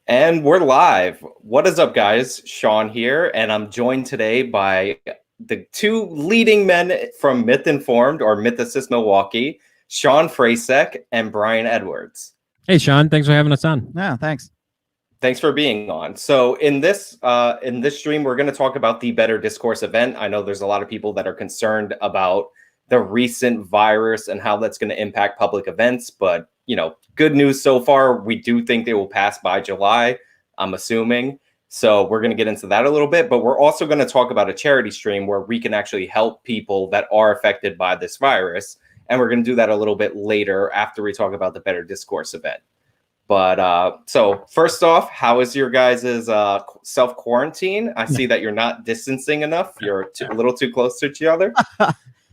And we're live. What is up, guys? Sean here, and I'm joined today by the two leading men from Mythinformed or Mythicist Milwaukee, Sean Fracek and Brian Edwards. Hey, Sean, thanks for having us on. Yeah, thanks. Thanks for being on. So in this stream, we're going to talk about the Better Discourse event. I know there's a lot of people that are concerned about the recent virus and how that's going to impact public events, but good news so far. We do think they will pass by July, I'm assuming. So we're going to get into that a little bit, but we're also going to talk about a charity stream where we can actually help people that are affected by this virus. And we're going to do that a little bit later after we talk about the Better Discourse event. But so first off, how is your guys' self-quarantine? I see that you're not distancing enough. You're a little too close to each other.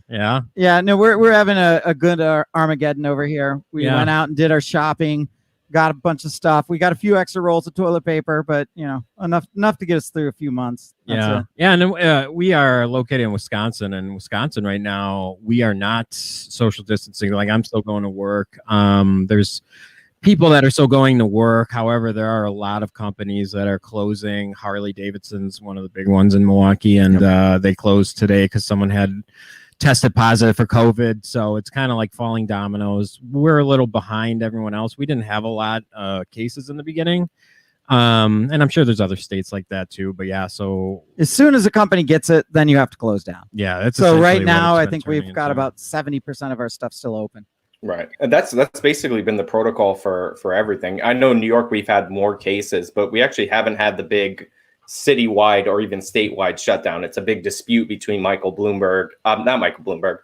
Yeah. No, we're having a good Armageddon over here. We went out and did our shopping, got a bunch of stuff. We got a few extra rolls of toilet paper, but enough to get us through a few months. And then we are located in Wisconsin, and Wisconsin right now we are not social distancing. Like, I'm still going to work. There's people that are still going to work. However, there are a lot of companies that are closing. Harley Davidson's one of the big ones in Milwaukee, and they closed today because someone had tested positive for COVID. So it's kind of like falling dominoes. We're a little behind everyone else. We didn't have a lot of cases in the beginning. And I'm sure there's other states like that too. But yeah, so as soon as a company gets it, then you have to close down. Yeah. That's so right now, I think we've got about 70% of our stuff still open. Right. And that's basically been the protocol for everything. I know in New York, we've had more cases, but we actually haven't had the big citywide or even statewide shutdown. It's a big dispute between not Michael Bloomberg,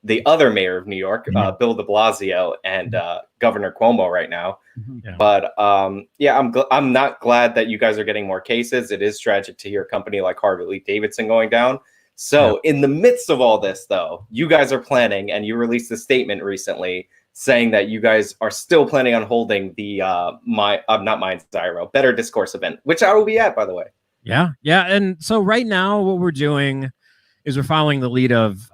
the other mayor of New York, Bill de Blasio, and Governor Cuomo right now. Yeah. But I'm not glad that you guys are getting more cases. It is tragic to hear a company like Harley Davidson going down. So in the midst of all this, though, you guys are planning, and you released a statement recently saying that you guys are still planning on holding the Better Discourse event, which I will be at, by the way. Yeah. And so right now what we're doing is we're following the lead of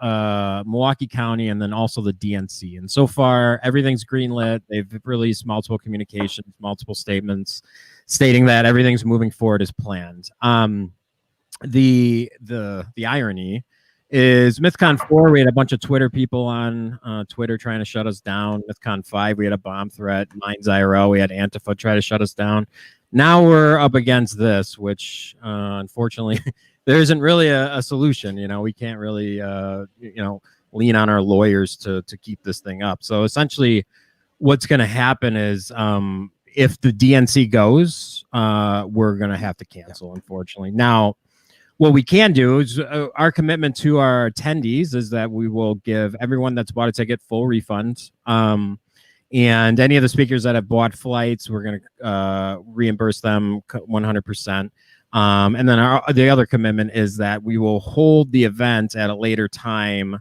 Milwaukee County and then also the DNC. And so far, everything's greenlit. They've released multiple communications, multiple statements stating that everything's moving forward as planned. The irony is MythCon 4, we had a bunch of Twitter people on Twitter trying to shut us down. MythCon 5, we had a bomb threat. Minds IRL, we had Antifa try to shut us down. Now we're up against this, which unfortunately there isn't really a solution. We can't really lean on our lawyers to keep this thing up. So essentially what's going to happen is if the DNC goes, we're going to have to cancel, unfortunately. Now, what we can do is our commitment to our attendees is that we will give everyone that's bought a ticket full refund. And any of the speakers that have bought flights, we're going to reimburse them 100%. And then the other commitment is that we will hold the event at a later time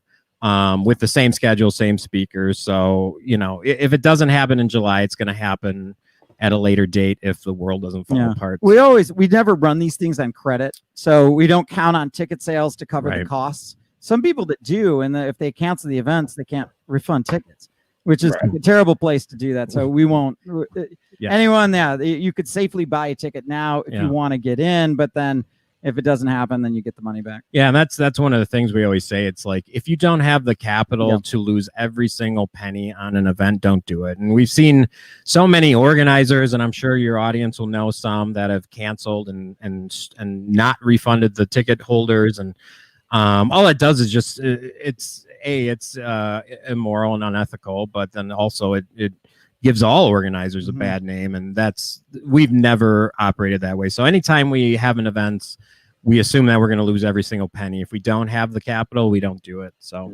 with the same schedule, same speakers. So, if it doesn't happen in July, it's going to happen at a later date if the world doesn't fall apart. We never run these things on credit. So we don't count on ticket sales to cover the costs. Some people that do, and if they cancel the events, they can't refund tickets, which is a terrible place to do that. So we won't. Anyone, you could safely buy a ticket now if you want to get in, but then if it doesn't happen, then you get the money back. Yeah, and that's one of the things we always say. It's like, if you don't have the capital to lose every single penny on an event, don't do it. And we've seen so many organizers, and I'm sure your audience will know some that have canceled and not refunded the ticket holders. And all it does is just it's immoral and unethical, but then also it gives all organizers a bad name, and we've never operated that way. So anytime we have an event, we assume that we're going to lose every single penny. If we don't have the capital, we don't do it. So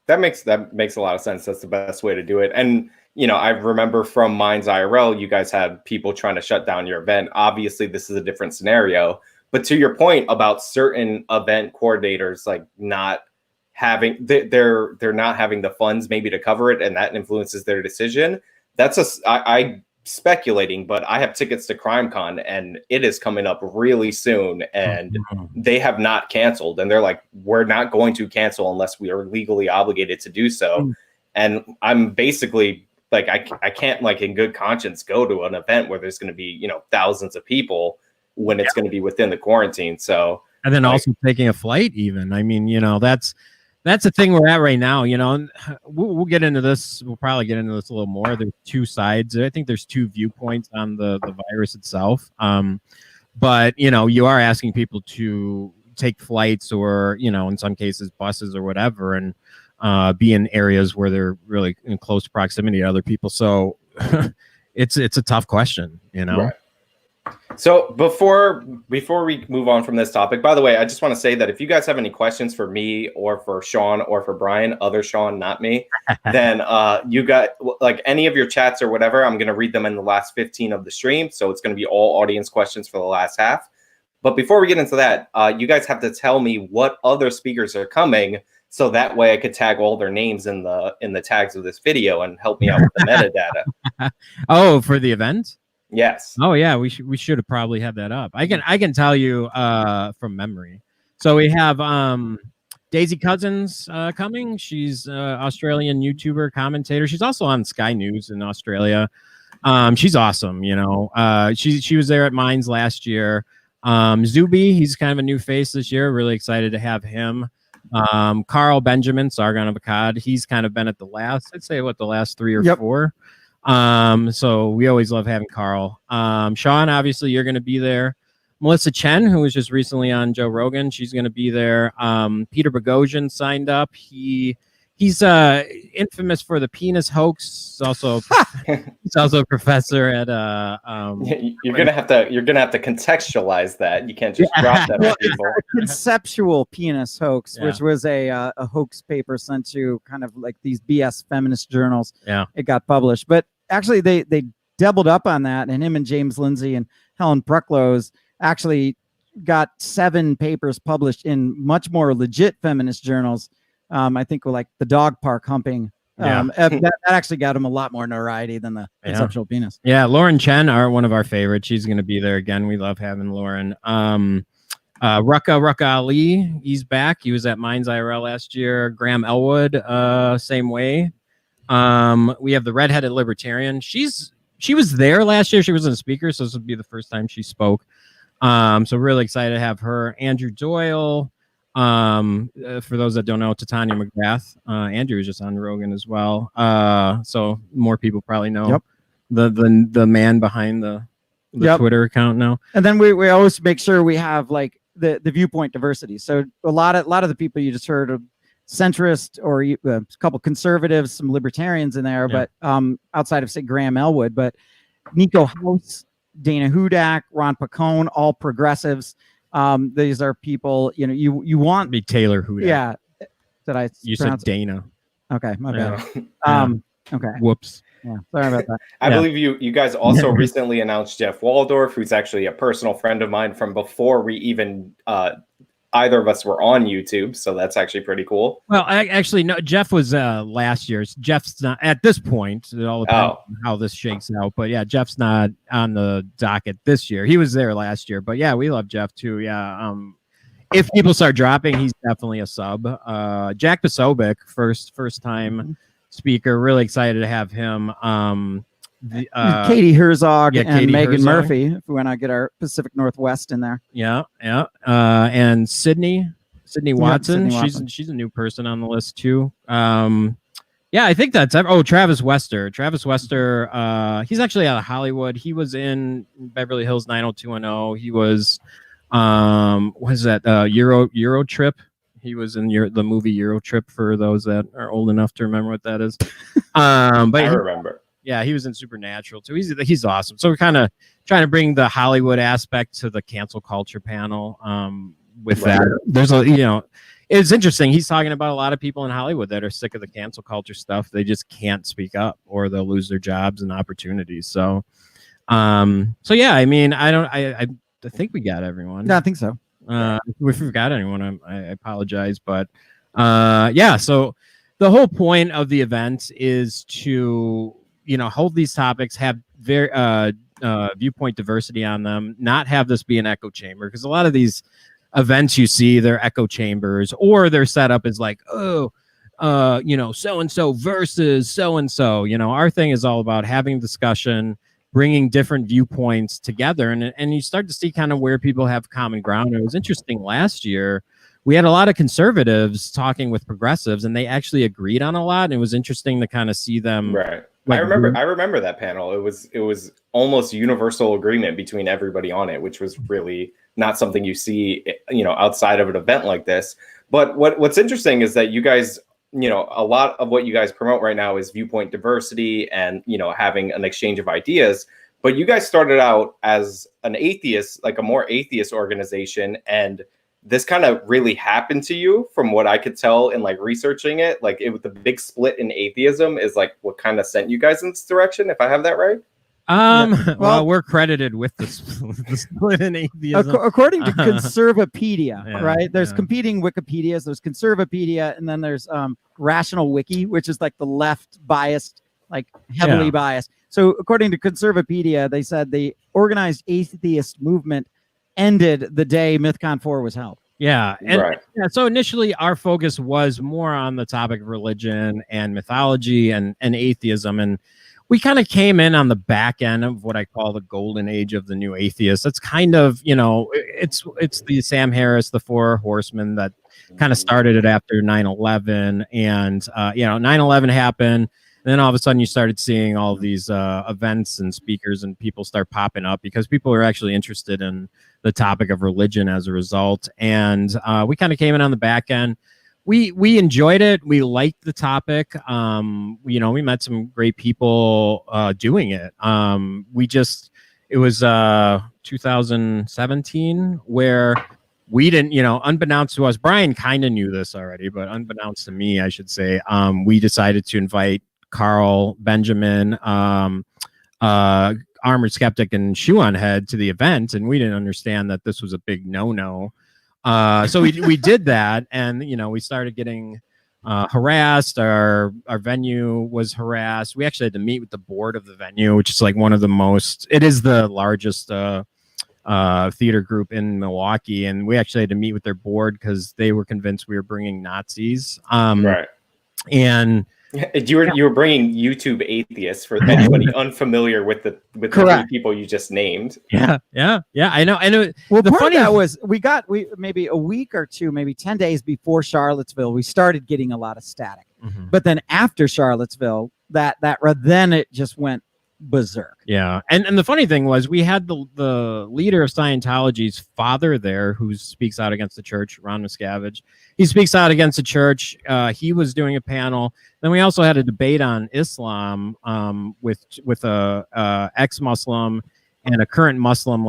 that makes a lot of sense. That's the best way to do it. And I remember from Minds IRL, you guys had people trying to shut down your event. Obviously, this is a different scenario. But to your point about certain event coordinators like not having they're not having the funds maybe to cover it, and that influences their decision. I speculating, but I have tickets to CrimeCon, and it is coming up really soon, and they have not canceled, and they're like, we're not going to cancel unless we are legally obligated to do so. And I'm basically like I can't like in good conscience go to an event where there's going to be, you know, thousands of people when it's going to be within the quarantine. So, and then also taking a flight even. I mean, you know, that's the thing we're at right now, you know. We'll get into this. We'll probably get into this a little more. There's two sides. I think there's two viewpoints on the virus itself. But, you know, you are asking people to take flights or, you know, in some cases buses or whatever, and be in areas where they're really in close proximity to other people. So it's a tough question, you know. Right. So before we move on from this topic, by the way, I just want to say that if you guys have any questions for me or for Sean or for Brian, other Sean, not me, then you got like any of your chats or whatever, I'm going to read them in the last 15 of the stream. So it's going to be all audience questions for the last half. But before we get into that, you guys have to tell me what other speakers are coming, so that way I could tag all their names in the tags of this video and help me out with the metadata. Oh, for the event? Yes. Oh yeah, we should have probably had that up. I can tell you from memory. So we have Daisy Cousins coming. She's Australian YouTuber, commentator. She's also on Sky News in Australia. She's awesome, you know. She was there at Mines last year. Zuby, he's kind of a new face this year. Really excited to have him. Carl Benjamin, Sargon of Akkad, he's kind of been at the last 3 or 4. So we always love having Carl. Sean, obviously you're going to be there. Melissa Chen, who was just recently on Joe Rogan, she's going to be there. Peter Boghossian signed up. He's infamous for the penis hoax. He's also a professor at you're gonna have to contextualize that. You can't just drop that on people. Conceptual penis hoax, which was a hoax paper sent to kind of like these BS feminist journals. Yeah, it got published, but actually they doubled up on that, and him and James Lindsay and Helen Prucklows actually got 7 papers published in much more legit feminist journals. I think like the dog park humping. That actually got him a lot more notoriety than the conceptual penis. Yeah, Lauren Chen, one of our favorites. She's going to be there again. We love having Lauren. Rucka Ali, he's back. He was at Mines IRL last year. Graham Elwood, same way. We have the redheaded libertarian. She was there last year. She wasn't a speaker, so this would be the first time she spoke. So really excited to have her. Andrew Doyle. For those that don't know, Titania McGrath, Andrew was just on Rogan as well. So more people probably know the man behind the Twitter account now. And then we always make sure we have like the viewpoint diversity. So a lot of the people you just heard are centrist or a couple conservatives, some libertarians in there, but outside of say Graham Elwood, but Nico House, Dana Hudak, Ron Pacone, all progressives. These are people, you know, you want be Taylor Hudak. Yeah. Did you said Dana? Okay, my bad. Okay. Whoops. Yeah, sorry about that. I believe you guys also recently announced Jeff Waldorf, who's actually a personal friend of mine from before we even either of us were on YouTube, so that's actually pretty cool. Well, no, Jeff was last year's. Jeff's not at this point. It all depends on how this shakes out. But yeah, Jeff's not on the docket this year. He was there last year. But yeah, we love Jeff too. Yeah. If people start dropping, he's definitely a sub. Jack Posobiec, first time speaker. Really excited to have him. Katie Herzog and Katie Megan Herzog. Murphy, if we want to get our Pacific Northwest in there. Yeah. And Sydney Watson. Watson. She's a new person on the list too. I think that's Travis Wester. He's actually out of Hollywood. He was in Beverly Hills 90210. He was Euro Trip. He was in the movie Euro Trip, for those that are old enough to remember what that is. But I remember. Yeah, he was in Supernatural too. He's awesome. So we're kind of trying to bring the Hollywood aspect to the cancel culture panel. With that, there's it's interesting. He's talking about a lot of people in Hollywood that are sick of the cancel culture stuff. They just can't speak up, or they'll lose their jobs and opportunities. So yeah. I mean, I think we got everyone. Yeah, I think so. If we forgot anyone, I apologize, but So the whole point of the event is to hold these topics, have very viewpoint diversity on them, not have this be an echo chamber, because a lot of these events you see, they're echo chambers, or they're set up as like, so and so versus so and so. Our thing is all about having discussion, bringing different viewpoints together, and you start to see kind of where people have common ground. It was interesting last year. We had a lot of conservatives talking with progressives, and they actually agreed on a lot. And it was interesting to kind of see them. Right. I remember that panel. It was almost universal agreement between everybody on it, which was really not something you see, outside of an event like this. But what's interesting is that you guys, a lot of what you guys promote right now is viewpoint diversity and, having an exchange of ideas. But you guys started out as an atheist, like a more atheist organization, and this kind of really happened to you from what I could tell in like researching it. Like the big split in atheism is like what kind of sent you guys in this direction, if I have that right. Well, we're credited with the split in atheism. According to Conservapedia, right? There's competing Wikipedias. There's Conservapedia, and then there's Rational Wiki, which is like the left biased, like heavily biased. So according to Conservapedia, they said the organized atheist movement ended the day MythCon 4 was held. Yeah. And so initially our focus was more on the topic of religion and mythology and atheism. And we kind of came in on the back end of what I call the golden age of the new atheists. It's kind of, it's the Sam Harris, the Four Horsemen that kind of started it after 9/11. And, 9/11 happened. And then all of a sudden you started seeing all these events and speakers and people start popping up because people are actually interested in the topic of religion as a result. And we kind of came in on the back end. We enjoyed it. We liked the topic. We met some great people doing it. It was 2017 where we didn't, unbeknownst to us, Brian kind of knew this already, but unbeknownst to me, I should say, we decided to invite Carl, Benjamin, Armored Skeptic, and Shoe on Head to the event, and we didn't understand that this was a big no-no. So we did that, and we started getting harassed. Our venue was harassed. We actually had to meet with the board of the venue, which is like it is the largest theater group in Milwaukee, and we actually had to meet with their board because they were convinced we were bringing Nazis. Right. And you were bringing YouTube atheists for anybody unfamiliar with the three people you just named. Yeah, I know. And the funny that was we maybe a week or two, maybe 10 days before Charlottesville, we started getting a lot of static. Mm-hmm. But then after Charlottesville, then it just went berserk. Yeah, and the funny thing was we had the leader of Scientology's father there who speaks out against the church, Ron Miscavige. He speaks out against the church. He was doing a panel. Then we also had a debate on Islam with a ex-Muslim and a current Muslim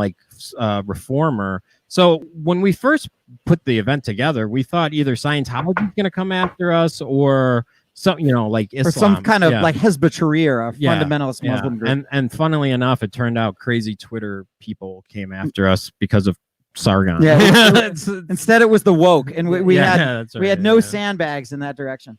reformer. So when we first put the event together, we thought either Scientology was going to come after us or like Islam, or some kind of like Hizb ut-Tahrir, a fundamentalist Muslim group. And funnily enough, it turned out crazy Twitter people came after us because of Sargon. Yeah, instead it was the woke, and we had no sandbags in that direction.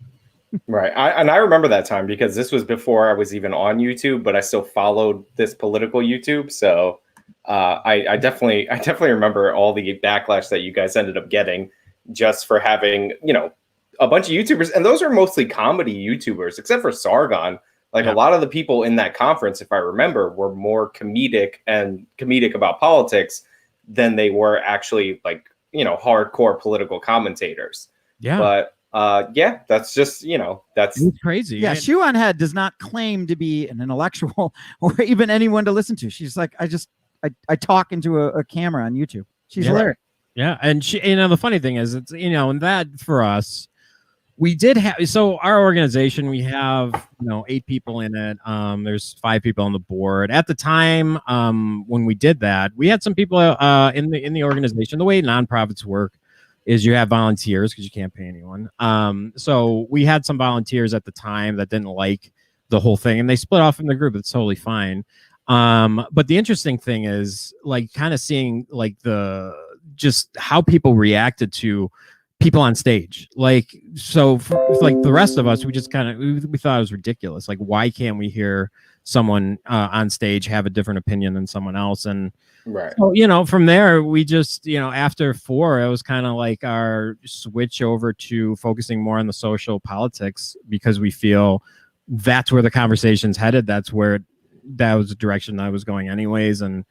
Right. I remember that time because this was before I was even on YouTube, but I still followed this political YouTube. So I definitely remember all the backlash that you guys ended up getting just for having, a bunch of YouTubers. And those are mostly comedy YouTubers, except for Sargon. A lot of the people in that conference, if I remember, were more comedic about politics than they were actually hardcore political commentators. Yeah. But that's just, that's crazy. Yeah. Shoe on Head does not claim to be an intellectual or even anyone to listen to. She's like, I talk into a camera on YouTube. She's hilarious. Yeah. And she, the funny thing is, it's, and that for us, we did have, so our organization, we have, 8 people in it. There's 5 people on the board. At the time, when we did that, we had some people in the organization. The way nonprofits work is you have volunteers because you can't pay anyone. So we had some volunteers at the time that didn't like the whole thing, and they split off from the group. It's totally fine. But the interesting thing is kind of seeing just how people reacted to people on stage. So for the rest of us, we just we thought it was ridiculous. Why can't we hear someone on stage have a different opinion than someone else. And right. so, you know, from there, we just, you know, after 4, it was kind of like our switch over to focusing more on the social politics, because we feel that's where the conversation's headed. That was the direction I was going anyways. And,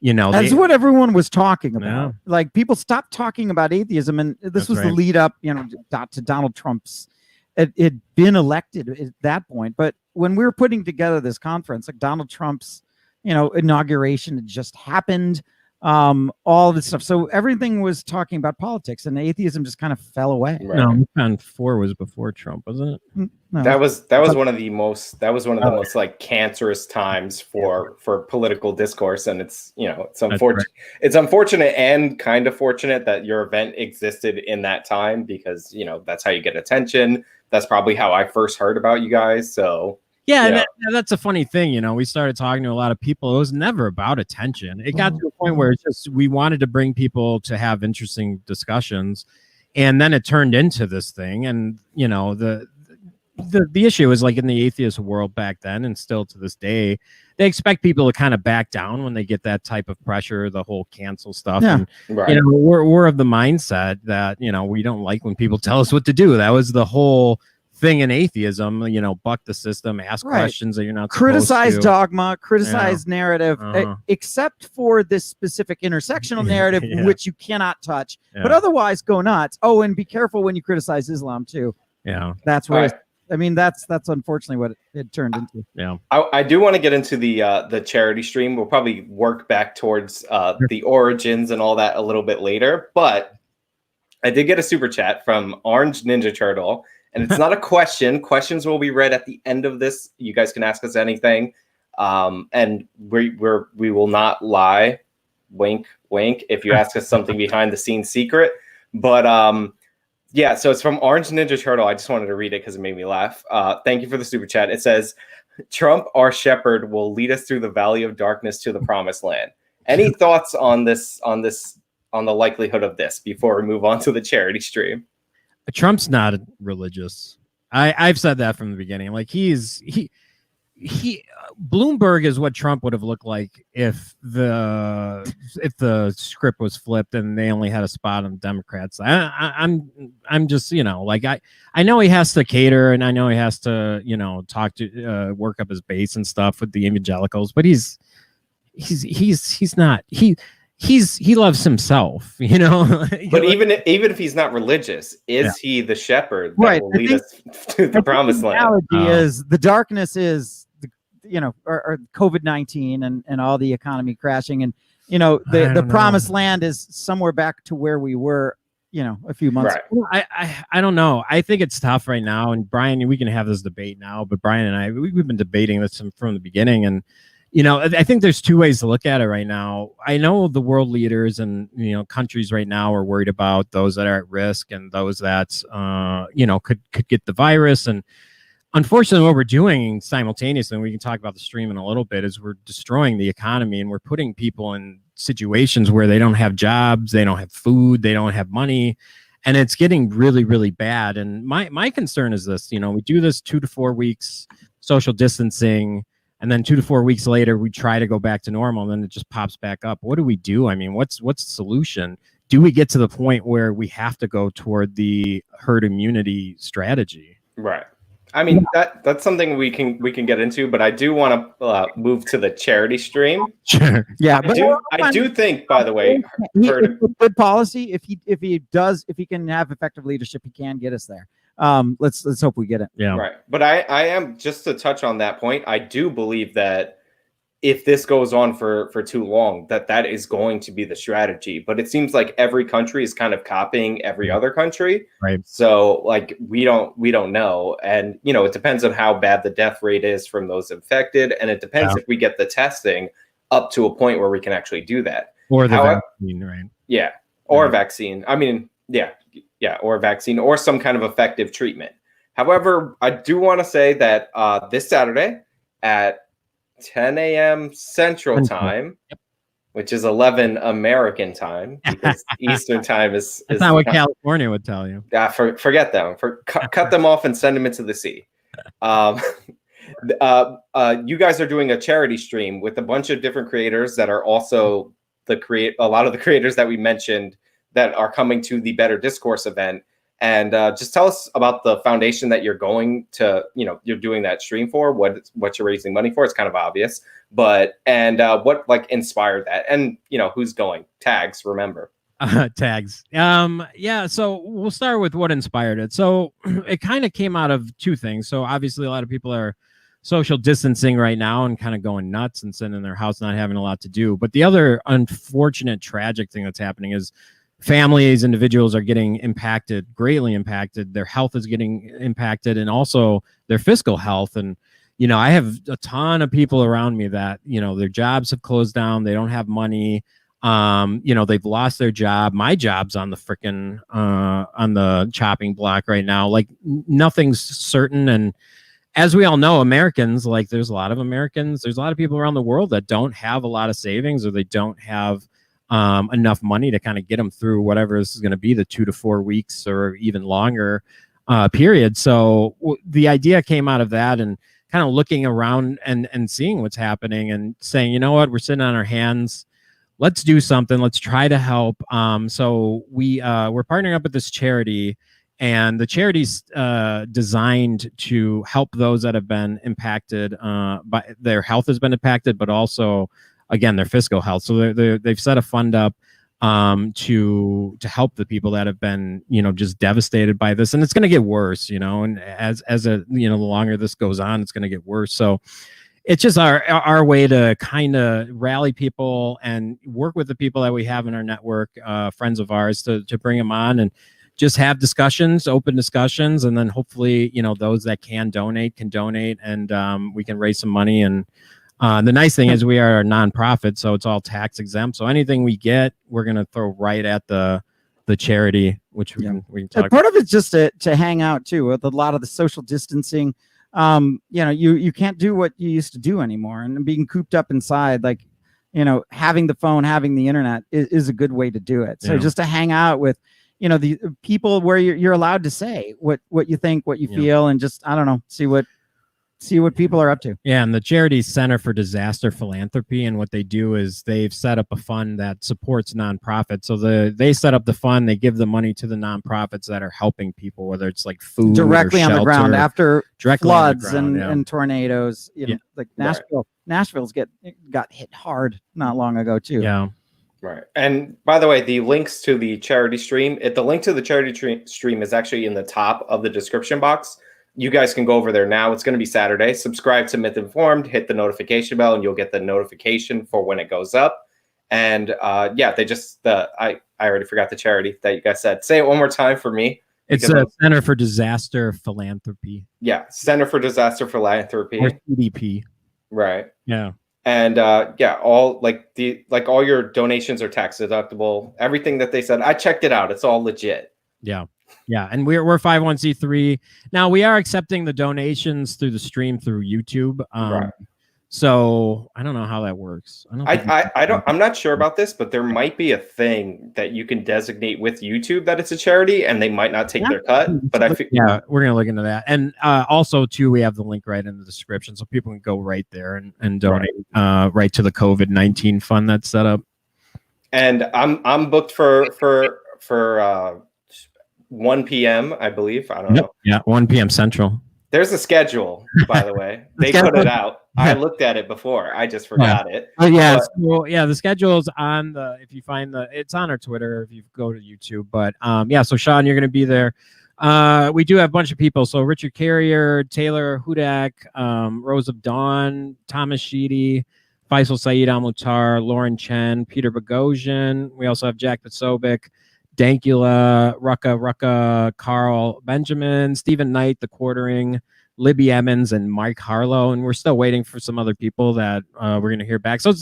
you know, that's what everyone was talking about. Yeah. Like, people stopped talking about atheism, and this was the lead up, you know, to Donald Trump's. It had been elected at that point, but when we were putting together this conference, like Donald Trump's, you know, inauguration had just happened, all this stuff. So everything was talking about politics, and atheism just kind of fell away. Right. No, MythCon 4 was before Trump, wasn't it? No. That was one of the most like cancerous times for political discourse, and it's, you know, it's unfortunate. Right. It's unfortunate and kind of fortunate that your event existed in that time, because, you know, that's how you get attention. That's probably how I first heard about you guys. So yeah, and that's a funny thing. You know, we started talking to a lot of people. It was never about attention. It got to a point where it's just, we wanted to bring people to have interesting discussions, and then it turned into this thing. And, you know, the issue is, like, in the atheist world back then, and still to this day, they expect people to kind of back down when they get that type of pressure, the whole cancel stuff. Yeah. And, you know, we're of the mindset that, you know, we don't like when people tell us what to do. That was the whole thing in atheism, you know, buck the system, ask questions that you're not criticize dogma, criticize narrative, except for this specific intersectional narrative, which you cannot touch, but otherwise go nuts. Oh, and be careful when you criticize Islam too. Yeah, that's where I mean, that's unfortunately what it turned into. Yeah, I do want to get into the charity stream. We'll probably work back towards the origins and all that a little bit later, but I did get a super chat from Orange Ninja Turtle. And it's not a question. Questions will be read at the end of this. You guys can ask us anything. And we will not lie. Wink, wink. If you ask us something behind the scenes secret. But yeah, so it's from Orange Ninja Turtle. I just wanted to read it because it made me laugh. Thank you for the super chat. It says, Trump, our shepherd, will lead us through the valley of darkness to the promised land. Any thoughts on the likelihood of this before we move on to the charity stream? Trump's not religious. I've said that from the beginning. Like, Bloomberg is what Trump would have looked like if the script was flipped and they only had a spot on Democrats. I'm just, you know, like, I know he has to cater, and I know he has to, you know, talk to work up his base and stuff with the evangelicals, but he's not. He loves himself, you know. But even if he's not religious, is he the shepherd that will lead us to the promised land? The analogy is the darkness is, you know, or COVID-19 and all the economy crashing, and, you know, the promised land is somewhere back to where we were, you know, a few months ago. I don't know. I think it's tough right now, and Brian, we can have this debate now, but Brian and I, we've been debating this from the beginning, and, you know, I think there's two ways to look at it right now. I know the world leaders and, you know, countries right now are worried about those that are at risk and those that, you know, could get the virus. And unfortunately, what we're doing simultaneously, and we can talk about the stream in a little bit, is we're destroying the economy, and we're putting people in situations where they don't have jobs, they don't have food, they don't have money, and it's getting really, really bad. And my concern is this: you know, we do this 2 to 4 weeks social distancing, and then 2 to 4 weeks later, we try to go back to normal, and then it just pops back up. What do we do? I mean, what's the solution? Do we get to the point where we have to go toward the herd immunity strategy? Right. I mean, that's something we can get into, but I do want to move to the charity stream. Sure. Yeah, I do think, by the way, good policy. If he can have effective leadership, he can get us there. Let's hope we get it. Yeah. Right. But I am, just to touch on that point, I do believe that if this goes on for too long, that is going to be the strategy. But it seems like every country is kind of copying every other country. Right. So, like, we don't know. And, you know, it depends on how bad the death rate is from those infected. And it depends if we get the testing up to a point where we can actually do that. Or the vaccine, right? Yeah. Or a vaccine. I mean, yeah, or a vaccine or some kind of effective treatment. However, I do want to say that this Saturday at 10 a.m. Central Time, which is 11 American time, because Eastern time is that's not what California would tell you. Forget them. Cut them off and send them into the sea. You guys are doing a charity stream with a bunch of different creators that are also a lot of the creators that we mentioned that are coming to the Better Discourse event. And just tell us about the foundation that you're going to, you're doing that stream for, what you're raising money for. It's kind of obvious, but, and what like inspired that, and, who's going. Tags, remember. Tags. Yeah, so we'll start with what inspired it. So it kind of came out of two things. So obviously a lot of people are social distancing right now and kind of going nuts and sitting in their house, not having a lot to do. But the other unfortunate, tragic thing that's happening is families, individuals are getting impacted, greatly impacted. Their health is getting impacted, and also their fiscal health. And, I have a ton of people around me that, their jobs have closed down. They don't have money. They've lost their job. My job's on the freaking on the chopping block right now. Like nothing's certain. And as we all know, Americans, like there's a lot of people around the world that don't have a lot of savings, or they don't have enough money to kind of get them through whatever this is going to be, the 2 to 4 weeks or even longer period. So the idea came out of that, and kind of looking around and seeing what's happening and saying, you know what, we're sitting on our hands. Let's do something. Let's try to help. So we're partnering up with this charity, and the charity's designed to help those that have been impacted by their health has been impacted, but also, again, their fiscal health. So they've set a fund up to help the people that have been, just devastated by this. And it's going to get worse, and as the longer this goes on, it's going to get worse. So it's just our way to kind of rally people and work with the people that we have in our network, friends of ours, to bring them on and just have discussions, open discussions. And then hopefully, those that can donate, and we can raise some money. And the nice thing is we are a nonprofit, so it's all tax exempt. So anything we get, we're going to throw right at the charity, which we can talk about. Part of it's just to hang out too, with a lot of the social distancing. You can't do what you used to do anymore, and being cooped up inside, like, having the phone, having the internet is a good way to do it. So just to hang out with, the people where you're allowed to say what you think, what you feel, and just, I don't know, see what people are up to. Yeah, and the charity's Center for Disaster Philanthropy, and what they do is they've set up a fund that supports nonprofits. So they set up the fund, they give the money to the nonprofits that are helping people, whether it's like food directly or on the ground after floods ground, and tornadoes. Like Nashville's got hit hard not long ago too. Yeah. Right. And by the way, the links to the charity stream, the link to the charity stream is actually in the top of the description box. You guys can go over there now. It's going to be Saturday. Subscribe to Mythinformed, hit the notification bell, and you'll get the notification for when it goes up. And I already forgot the charity that you guys said. Say it one more time for me. It's a Center for Disaster Philanthropy. Yeah, Center for Disaster Philanthropy. Or CDP. Right. Yeah. And all all your donations are tax deductible. Everything that they said, I checked it out. It's all legit. Yeah. Yeah, and we're 501c3. Now we are accepting the donations through the stream through YouTube. Right. So I don't know how that works. I'm not sure about this, but there might be a thing that you can designate with YouTube that it's a charity, and they might not take their cut. But we're gonna look into that. And also too, we have the link right in the description, so people can go right there and donate right to the COVID-19 fund that's set up. And I'm booked for 1 p.m. I believe. I don't know. Yeah, 1 p.m. Central. There's a schedule, by the way. They put it out. I looked at it before. I just forgot it. Oh yeah, the schedule is on if you find it's on our Twitter if you go to YouTube. But so Sean, you're going to be there. We do have a bunch of people. So Richard Carrier, Taylor Hudak, Rose of Dawn, Thomas Sheedy, Faisal Saeed Al-Mutar, Lauren Chen, Peter Bogosian. We also have Jack Petsovic, Dankula, Rucka, Carl Benjamin, Stephen Knight, The Quartering, Libby Emmons, and Mike Harlow. And we're still waiting for some other people that we're going to hear back. So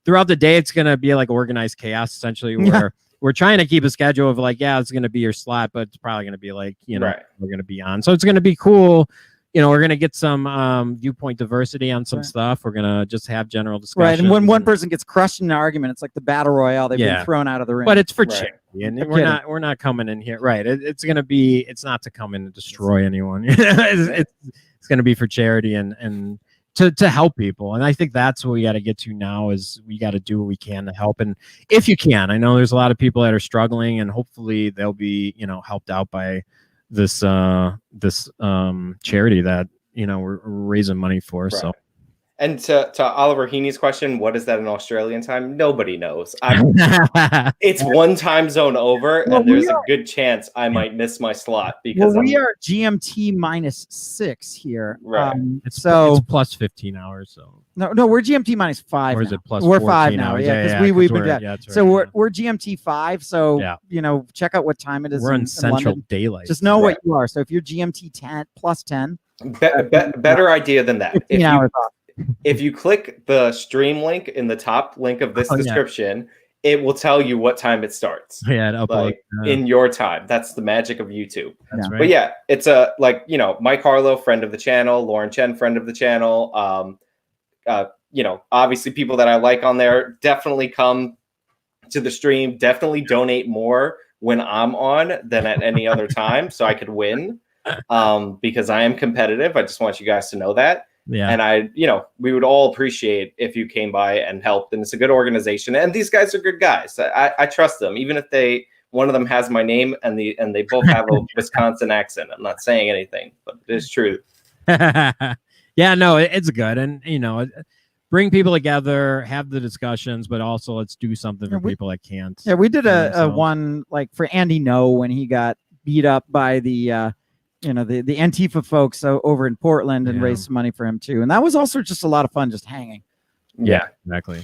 throughout the day, it's going to be like organized chaos, essentially, where we're trying to keep a schedule of like, it's going to be your slot, but it's probably going to be like, we're going to be on. So it's going to be cool. We're going to get some viewpoint diversity on some stuff. We're going to just have general discussion. Right. And when one person gets crushed in an argument, it's like the battle royale. They've been thrown out of the ring. But it's for charity. And we're not coming in here. Right. It's going to be, it's not to come in and destroy anyone. It's it's going to be for charity and to help people. And I think that's what we got to get to now is we got to do what we can to help. And if you can, I know there's a lot of people that are struggling, and hopefully they'll be, helped out by this charity that, we're raising money for. Right. So. And to Oliver Heaney's question, what is that in Australian time? Nobody knows. It's one time zone over, and there's a good chance I might miss my slot because we are GMT -6 here. Right. It's plus 15 hours. So no, we're GMT -5. Or is it plus? We're 5 now. Yeah, because we've been right. Yeah, so we're GMT 5. So check out what time it is. We're in Central Daylight. Just know what you are. So if you're GMT 10 plus 10, better idea than that. 15 hours off. If you click the stream link in the top link of this description, it will tell you what time it starts. Yeah, in your time. That's the magic of YouTube. That's right. But yeah, it's Mike Harlow, friend of the channel, Lauren Chen, friend of the channel. Obviously people that I like on there, definitely come to the stream, definitely donate more when I'm on than at any other time so I could win. Because I am competitive. I just want you guys to know that. Yeah. And we would all appreciate if you came by and helped. And it's a good organization. And these guys are good guys. I trust them, even if one of them has my name and they both have a Wisconsin accent. I'm not saying anything, but it is true. Yeah, no, it's good. And, bring people together, have the discussions, but also let's do something for people that can't. Yeah, we did a one for Andy No when he got beat up by the the Antifa folks over in Portland and raised some money for him too. And that was also just a lot of fun, just hanging. Yeah, exactly.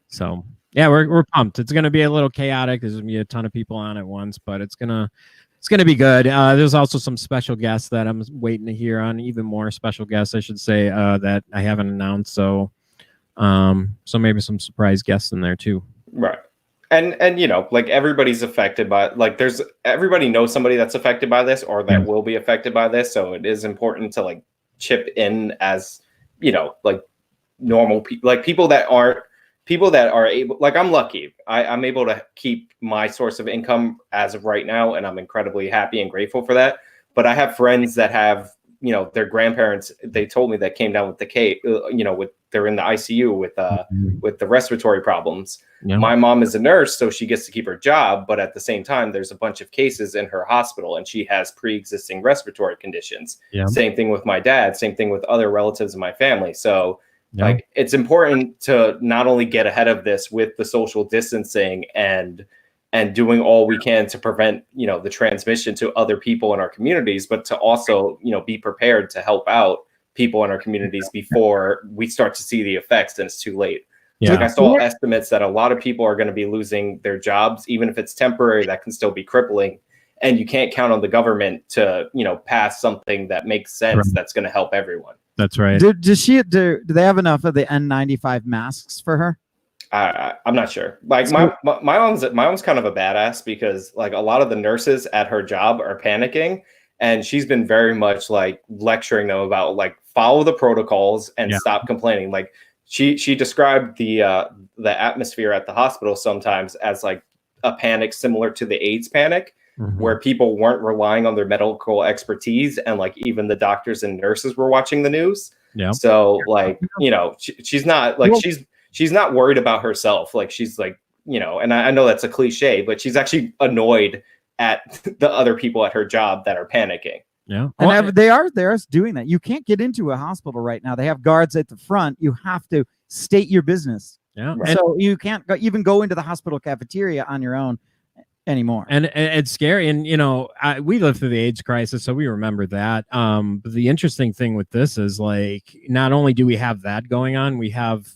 So yeah, we're pumped. It's going to be a little chaotic. There's going to be a ton of people on at once, but it's going to be good. There's also some special guests that I'm waiting to hear on, even more special guests, I should say, that I haven't announced. So maybe some surprise guests in there too. Right. And everybody's affected by everybody knows somebody that's affected by this or that will be affected by this. So it is important to chip in as, normal people, people that are able, I'm lucky. I'm able to keep my source of income as of right now. And I'm incredibly happy and grateful for that. But I have friends that have, their grandparents, they told me that came down with they're in the ICU with the respiratory problems. Yeah. My mom is a nurse, so she gets to keep her job. But at the same time, there's a bunch of cases in her hospital and she has pre-existing respiratory conditions. Yeah. Same thing with my dad, same thing with other relatives in my family. So it's important to not only get ahead of this with the social distancing and doing all we can to prevent, the transmission to other people in our communities, but to also, be prepared to help out people in our communities before we start to see the effects and it's too late. Yeah. I saw estimates that a lot of people are going to be losing their jobs, even if it's temporary, that can still be crippling. And you can't count on the government to, pass something that makes sense that's going to help everyone. That's right. Do they have enough of the N95 masks for her? I'm not sure. My mom's kind of a badass because a lot of the nurses at her job are panicking, and she's been very much lecturing them about follow the protocols and stop complaining. She described the atmosphere at the hospital sometimes as a panic similar to the AIDS panic, where people weren't relying on their medical expertise and even the doctors and nurses were watching the news. Yeah. So she's not she's not worried about herself. She's and I know that's a cliche, but she's actually annoyed at the other people at her job that are panicking. Yeah. And they're doing that. You can't get into a hospital right now. They have guards at the front. You have to state your business. Yeah. So you can't even go into the hospital cafeteria on your own anymore. And it's scary. And, we lived through the AIDS crisis, so we remember that. But the interesting thing with this is not only do we have that going on, we have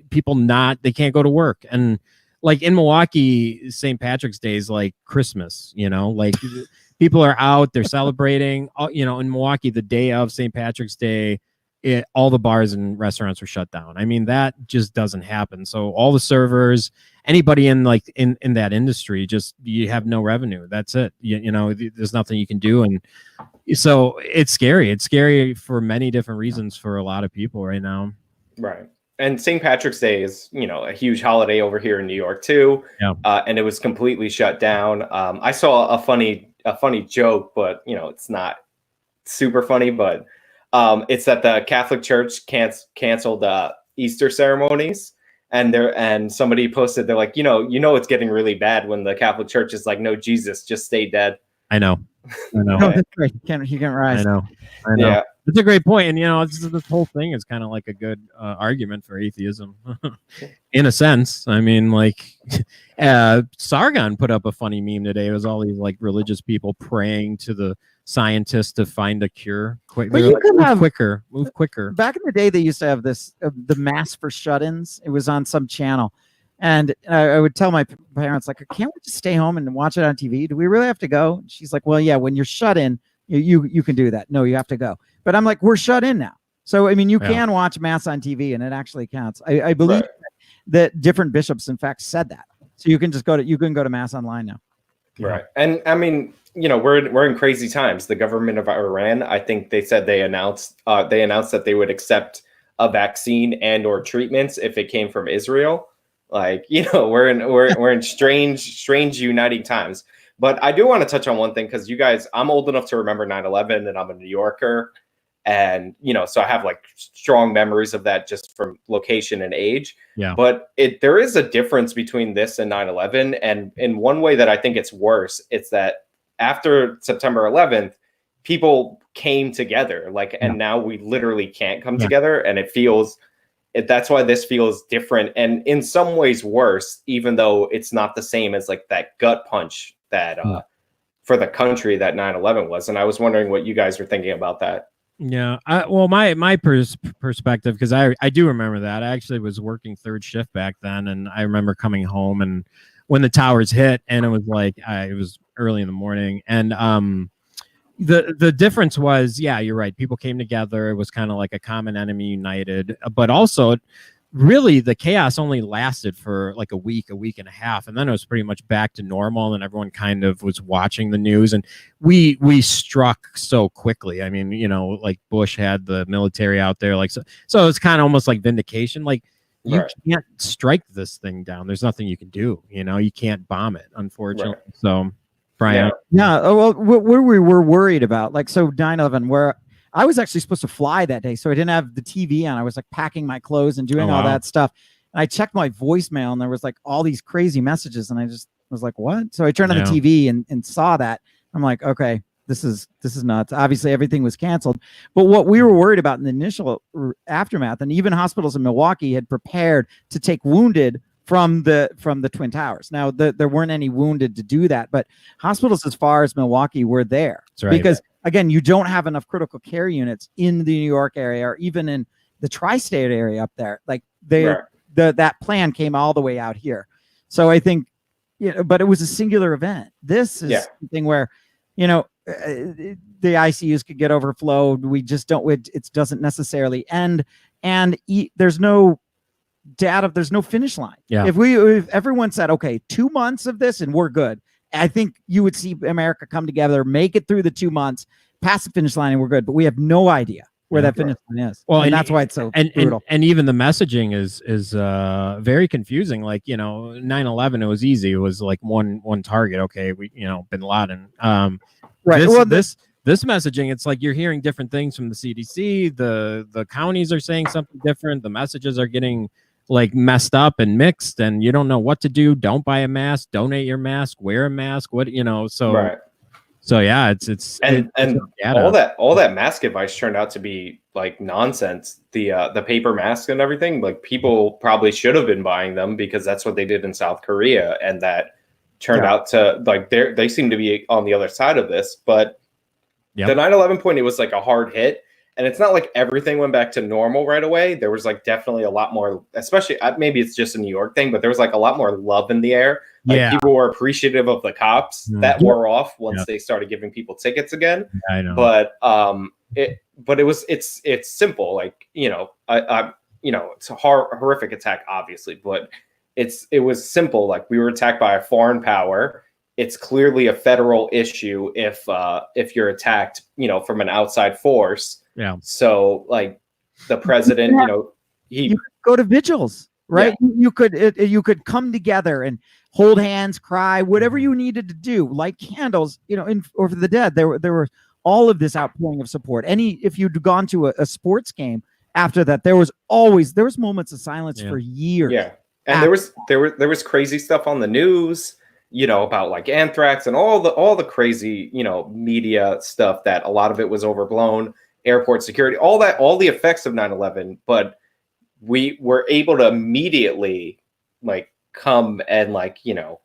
people they can't go to work. And in Milwaukee, St. Patrick's Day is like Christmas, people are out, they're celebrating, in Milwaukee, the day of St. Patrick's Day, all the bars and restaurants were shut down. I mean, that just doesn't happen. So all the servers, anybody in in that industry, you have no revenue. That's it. There's nothing you can do. And so it's scary. It's scary for many different reasons for a lot of people right now. Right. And St. Patrick's Day is, a huge holiday over here in New York too. Yeah. And it was completely shut down. I saw a funny joke, but it's not super funny, but it's that the Catholic Church canceled Easter ceremonies, and somebody posted, they're like, it's getting really bad when the Catholic Church is like, no, Jesus, just stay dead. I know. No, that's great. He can't rise. I know. Yeah. It's a great point. And, this whole thing is kind of like a good argument for atheism in a sense. I mean, like Sargon put up a funny meme today. It was all these like religious people praying to the scientists to find a cure. But you could have move quicker. Back in the day, they used to have this, the Mass for Shut-ins. It was on some channel. And I would tell my parents, like, can't we just stay home and watch it on TV? Do we really have to go? And she's like, well, yeah, when you're shut in, you can do that. No, you have to go. But I'm like, we're shut in now. So, I mean, you can watch Mass on TV and it actually counts. I believe that different bishops, in fact, said that. So you can just go to Mass online now. Right. And I mean, we're in crazy times. The government of Iran, I think they announced that they would accept a vaccine and or treatments if it came from Israel. Like, we're in strange uniting times. But I do want to touch on one thing, because you guys, I'm old enough to remember 9/11, and I'm a New Yorker. And, so I have like strong memories of that just from location and age. Yeah. But there is a difference between this and 9/11. And in one way that I think it's worse, it's that after September 11th, people came together, and now we literally can't come together. And that's why this feels different, and in some ways worse, even though it's not the same as like that gut punch that for the country that 9/11 was. And I was wondering what you guys were thinking about that. Yeah. Well, my perspective, because I do remember that. I actually was working third shift back then, and I remember coming home and when the towers hit, and it was like it was early in the morning, and the difference was, yeah, you're right. People came together. It was kind of like a common enemy united, but also really the chaos only lasted for like a week and a half. And then it was pretty much back to normal. And everyone kind of was watching the news, and we struck so quickly. I mean, like Bush had the military out there, like, so it's kind of almost like vindication. Like you can't strike this thing down. There's nothing you can do, you can't bomb it, unfortunately. Right. So Brian. Yeah. Well, what we were worried about, like, so 9/11, where I was actually supposed to fly that day, so I didn't have the TV on. I was like packing my clothes and doing all that stuff. And I checked my voicemail, and there was like all these crazy messages, and I just was like, what? So I turned on the TV and saw that. I'm like, okay, this is nuts. Obviously, everything was canceled. But what we were worried about in the initial aftermath, and even hospitals in Milwaukee had prepared to take wounded from the Twin Towers. Now, there weren't any wounded to do that, but hospitals as far as Milwaukee were there. That's right. Because again, you don't have enough critical care units in the New York area, or even in the tri-state area up there. Like that plan came all the way out here. So I think, but it was a singular event. This is something where, the ICUs could get overflowed. We just don't. It doesn't necessarily end, and there's no data. There's no finish line. Yeah. If everyone said, okay, 2 months of this and we're good, I think you would see America come together, make it through the 2 months, pass the finish line, and we're good. But we have no idea where that finish line is. Well, and that's why it's so brutal. And even the messaging is very confusing. Like, 9/11, it was easy. It was like one target. Okay, Bin Laden. Right. This messaging, it's like you're hearing different things from the CDC. The counties are saying something different. The messages are getting like messed up and mixed, and you don't know what to do. Don't buy a mask, donate your mask, wear a mask, so yeah, it's all that mask advice turned out to be like nonsense. The paper masks and everything, like people probably should have been buying them because that's what they did in South Korea, and that turned out to like they seem to be on the other side of this. But the 9/11 point, it was like a hard hit. And it's not like everything went back to normal right away. There was like definitely a lot more, especially maybe it's just a New York thing, but there was like a lot more love in the air. Like people were appreciative of the cops. That wore off once they started giving people tickets again. I know. But it's simple. Like, it's a horrific attack, obviously, but it was simple. Like, we were attacked by a foreign power. It's clearly a federal issue if you're attacked, from an outside force. Yeah. So like the president, you could go to vigils, right? Yeah. You could come together and hold hands, cry, whatever you needed to do, light candles, or for the dead. There were all of this outpouring of support. If you'd gone to a sports game after that, there was moments of silence for years. Yeah. And there was crazy stuff on the news, about like anthrax and all the crazy, media stuff that a lot of it was overblown, airport security, all the effects of 9/11. But we were able to immediately like come and like,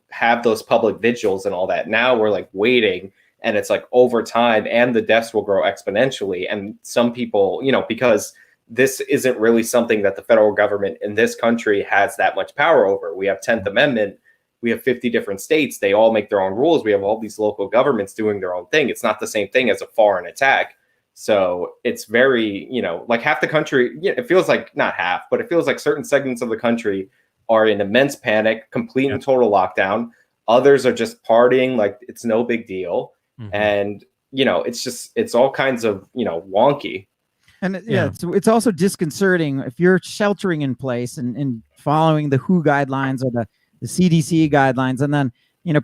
have those public vigils and all that. Now we're like waiting, and it's like over time, and the deaths will grow exponentially. And some people, because this isn't really something that the federal government in this country has that much power over. We have 10th Amendment. We have 50 different states. They all make their own rules. We have all these local governments doing their own thing. It's not the same thing as a foreign attack. So it's very, like half the country, it feels like not half, but it feels like certain segments of the country are in immense panic, complete and total lockdown. Others are just partying like it's no big deal. Mm-hmm. And, it's all kinds of, wonky. And it's also disconcerting if you're sheltering in place and following the WHO guidelines or the CDC guidelines. And then,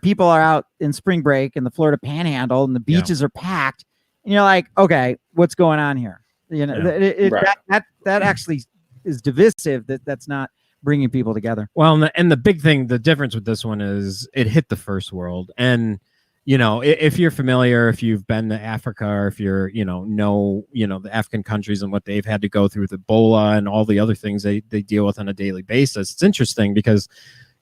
people are out in spring break in the Florida Panhandle and the beaches are packed. And you're like, okay, what's going on here? That actually is divisive. That's not bringing people together. Well, and the big thing, the difference with this one is it hit the first world. And, if you're familiar, if you've been to Africa, or if you're, the African countries and what they've had to go through with Ebola and all the other things they deal with on a daily basis, it's interesting because,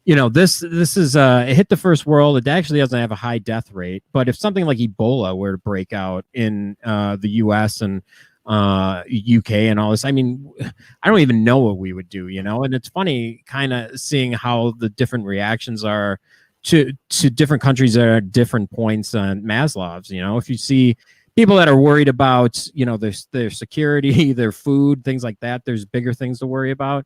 this is it hit the first world. It actually doesn't have a high death rate, but if something like Ebola were to break out in the U.S. and UK and all this, I mean, I don't even know what we would do, and it's funny kind of seeing how the different reactions are to different countries that are at different points on Maslow's. If you see people that are worried about, their security, their food, things like that, there's bigger things to worry about.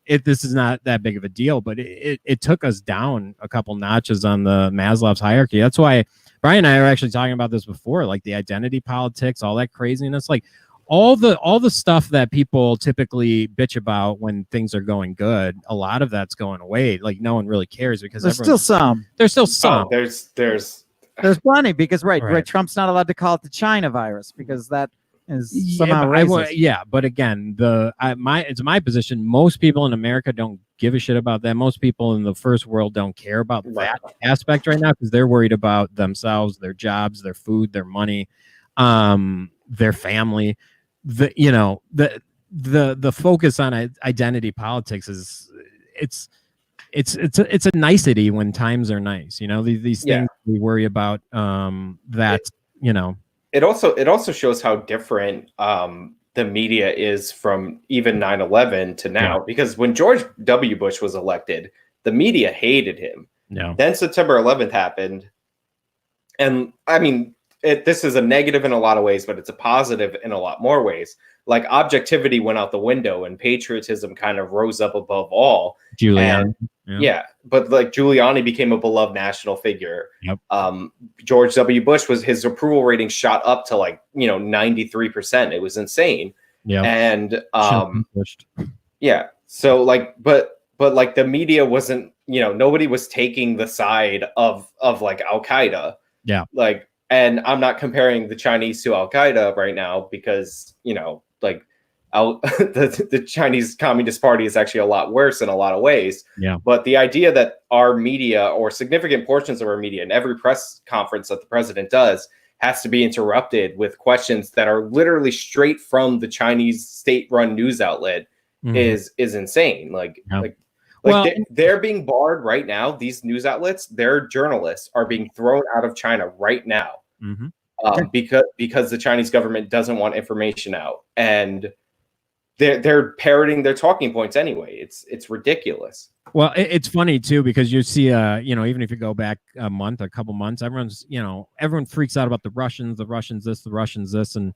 This is not that big of a deal, but it took us down a couple notches on the Maslow's hierarchy. That's why Brian and I are actually talking about this before, like the identity politics, all that craziness, like all the stuff that people typically bitch about when things are going good. A lot of that's going away. Like no one really cares because there's still some. Oh, there's plenty because right. Trump's not allowed to call it the China virus because that is somehow racist. But again, it's my position. Most people in America don't give a shit about that. Most people in the first world don't care about that aspect right now because they're worried about themselves, their jobs, their food, their money, their family. The focus on identity politics is it's a nicety when times are nice. These things we worry about. It also shows how different the media is from even 9/11 to now, because when George W. Bush was elected, the media hated him. Then September 11th happened. And I mean, this is a negative in a lot of ways, but it's a positive in a lot more ways. Like objectivity went out the window and patriotism kind of rose up above all. Giuliani. But like Giuliani became a beloved national figure. Yep. George W. Bush his approval rating shot up to 93%. It was insane. Yeah. And so but like the media wasn't, nobody was taking the side of like Al-Qaeda. Yeah. And I'm not comparing the Chinese to Al-Qaeda right now because, the Chinese Communist Party is actually a lot worse in a lot of ways. Yeah. But the idea that our media or significant portions of our media and every press conference that the president does has to be interrupted with questions that are literally straight from the Chinese state-run news outlet is insane. They're being barred right now. These news outlets, their journalists are being thrown out of China right now because the Chinese government doesn't want information out, and they're parroting their talking points anyway. It's ridiculous. Well, it's funny too because you see, even if you go back a couple months, everyone freaks out about the Russians this, and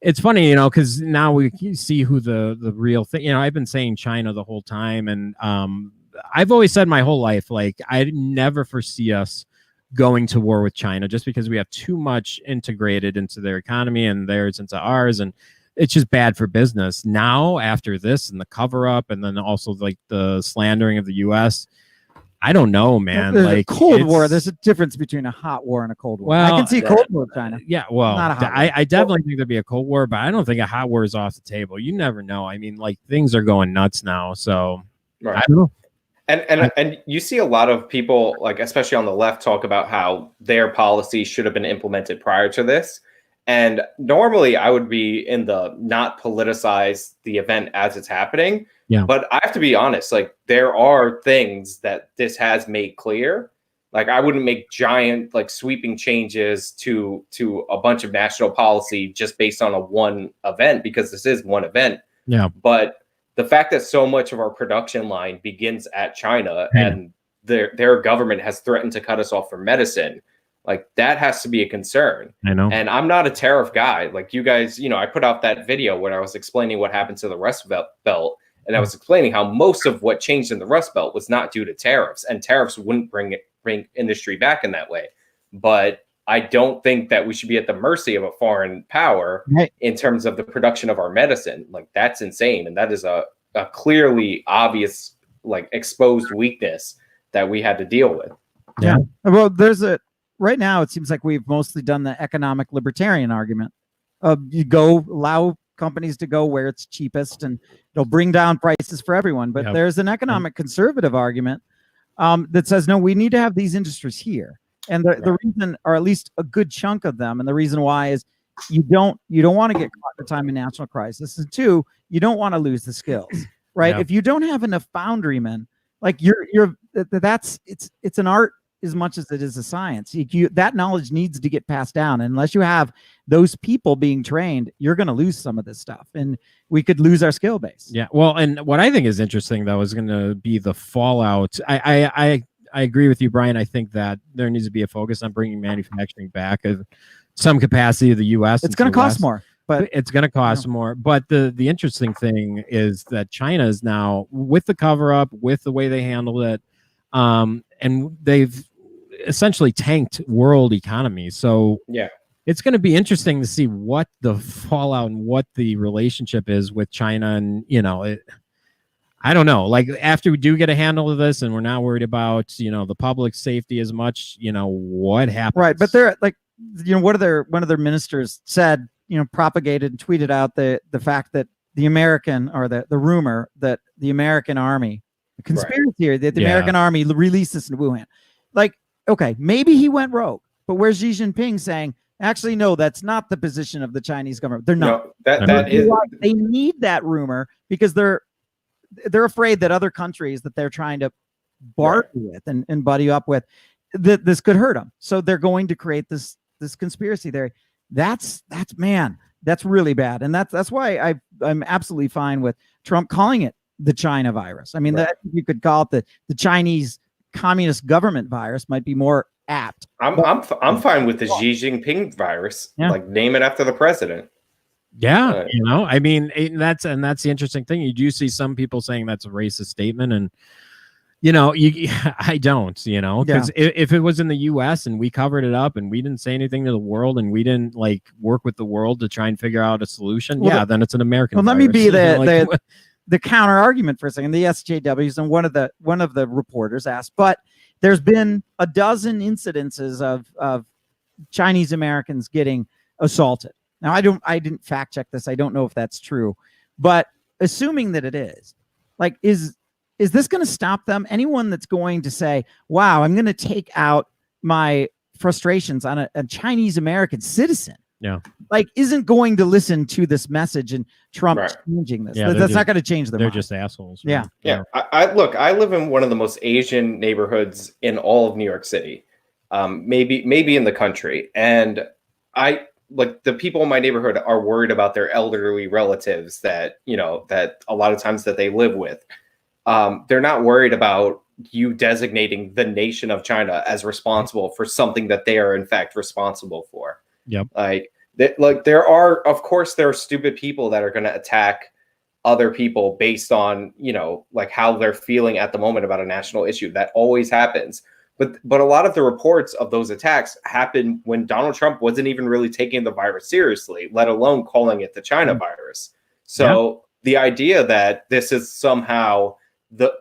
it's funny, because now we see who the real thing. I've been saying China the whole time, and I've always said my whole life, like I never foresee us going to war with China just because we have too much integrated into their economy and theirs into ours, and it's just bad for business. Now, after this and the cover up, and then also like the slandering of the U.S., I don't know, man. There's like a Cold War. There's a difference between a hot war and a Cold War. Well, I can see a Cold War with China. Yeah, well, Not a hot war. I definitely think there'd be a Cold War, but I don't think a hot war is off the table. You never know. I mean, like things are going nuts now, so I don't know. And you see a lot of people, like especially on the left, talk about how their policy should have been implemented prior to this. And normally I would be in the not politicize the event as it's happening. Yeah. But I have to be honest, like there are things that this has made clear. Like I wouldn't make giant, like sweeping changes to a bunch of national policy just based on one event, because this is one event. Yeah. But the fact that so much of our production line begins at China and their government has threatened to cut us off from medicine, like that has to be a concern. I know. And I'm not a tariff guy. Like you guys, I put out that video when I was explaining what happened to the Rust Belt. And I was explaining how most of what changed in the Rust Belt was not due to tariffs, and tariffs wouldn't bring industry back in that way. But I don't think that we should be at the mercy of a foreign power in terms of the production of our medicine. Like that's insane. And that is a clearly obvious, like exposed weakness that we had to deal with. Yeah. Well, right now it seems like we've mostly done the economic libertarian argument. You allow companies to go where it's cheapest and it'll bring down prices for everyone. But there's an economic conservative argument that says, no, we need to have these industries here. And the reason, or at least a good chunk of them, and the reason why is you don't want to get caught at a time of national crisis. And two, you don't want to lose the skills, right? If you don't have enough foundrymen, like it's an art as much as it is a science. That knowledge needs to get passed down. And unless you have those people being trained, you're going to lose some of this stuff, and we could lose our skill base. Yeah. Well, and what I think is interesting though is going to be the fallout. I agree with you, Brian. I think that there needs to be a focus on bringing manufacturing back of some capacity of the U.S. It's going to cost more, but it's going to cost more. But the interesting thing is that China is now, with the cover up, with the way they handled it, and they've essentially tanked world economy. So it's going to be interesting to see what the fallout and what the relationship is with China. And, I don't know, like after we do get a handle of this and we're not worried about, the public safety as much, what happens? Right. But they're like, one of their ministers said, propagated and tweeted out the fact that the American, or the rumor that the American army, the conspiracy theory that the American army released this in Wuhan. Like, okay, maybe he went rogue, but where's Xi Jinping saying, actually, no, that's not the position of the Chinese government. They're not. No, that is. They need that rumor because they're afraid that other countries that they're trying to barter with and buddy up with, that this could hurt them. So they're going to create this conspiracy theory. That's really bad. And that's why I'm absolutely fine with Trump calling it the China virus. I mean, that you could call it the Chinese communist government virus might be more apt. I'm fine with the Xi Jinping virus. Like name it after the president. Yeah, I mean, that's the interesting thing. You do see some people saying that's a racist statement, and I don't, because if it was in the U.S. and we covered it up and we didn't say anything to the world and we didn't like work with the world to try and figure out a solution, then it's an American. Well, virus. Let me be the counter argument for a second. The SJWs, and one of the reporters asked, but there's been a dozen incidences of Chinese Americans getting assaulted. Now, I didn't fact check this. I don't know if that's true, but assuming that it is, like, is this going to stop them? Anyone that's going to say, wow, I'm going to take out my frustrations on a Chinese American citizen, like, isn't going to listen to this message and Trump changing this. That's not going to change their mind. They're just assholes. Right? Yeah. I live in one of the most Asian neighborhoods in all of New York City, maybe in the country. And like the people in my neighborhood are worried about their elderly relatives that a lot of times that they live with. They're not worried about you designating the nation of China as responsible for something that they are in fact responsible for. Yep. There are stupid people that are going to attack other people based on, like how they're feeling at the moment about a national issue. That always happens. But a lot of the reports of those attacks happened when Donald Trump wasn't even really taking the virus seriously, let alone calling it the China virus. So the idea that this is somehow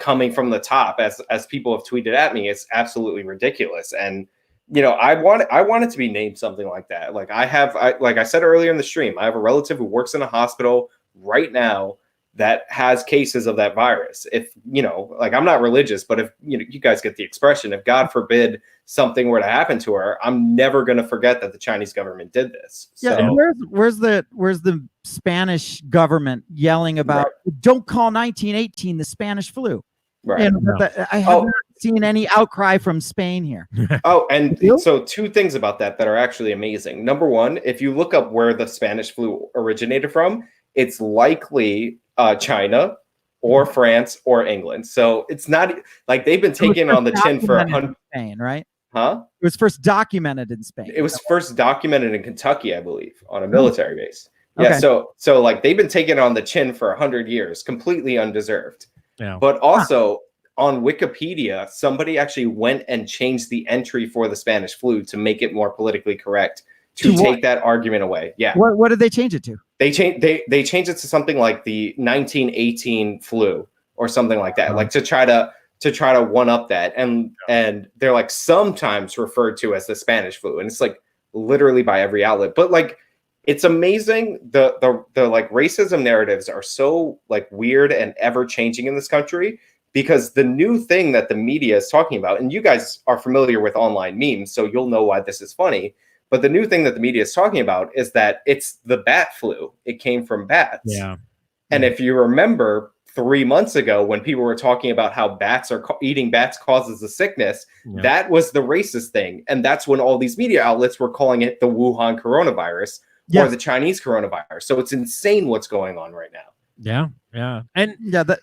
coming from the top, as people have tweeted at me, is absolutely ridiculous. And I want it to be named something like that. Like like I said earlier in the stream, I have a relative who works in a hospital right now that has cases of that virus. If, like, I'm not religious, but if, you guys get the expression, if God forbid something were to happen to her, I'm never going to forget that the Chinese government did this. Yeah. So, Where's the Spanish government yelling about, don't call 1918 the Spanish flu? Right. I haven't seen any outcry from Spain here. Oh, and so two things about that are actually amazing. Number one, if you look up where the Spanish flu originated from, it's likely China or France or England. So it's not like they've been taken on the chin for 100. Spain, right? Huh? It was first documented in Spain. It was first documented in Kentucky, I believe, on a military base. Yeah. Okay. So like they've been taken on the chin for 100 years, completely undeserved. Yeah. But also on Wikipedia, somebody actually went and changed the entry for the Spanish flu to make it more politically correct, to take that argument away. Yeah. What did they change it to? They changed it to something like the 1918 flu or something like that, like to try to one up that. And they're like sometimes referred to as the Spanish flu. And it's like literally by every outlet. But like, it's amazing. The like racism narratives are so like weird and ever changing in this country, because the new thing that the media is talking about, and you guys are familiar with online memes, so you'll know why this is funny. But the new thing that the media is talking about is that it's the bat flu. It came from bats. Yeah. And if you remember 3 months ago when people were talking about how eating bats causes the sickness, that was the racist thing. And that's when all these media outlets were calling it the Wuhan coronavirus or the Chinese coronavirus. So it's insane what's going on right now. Yeah. Yeah. And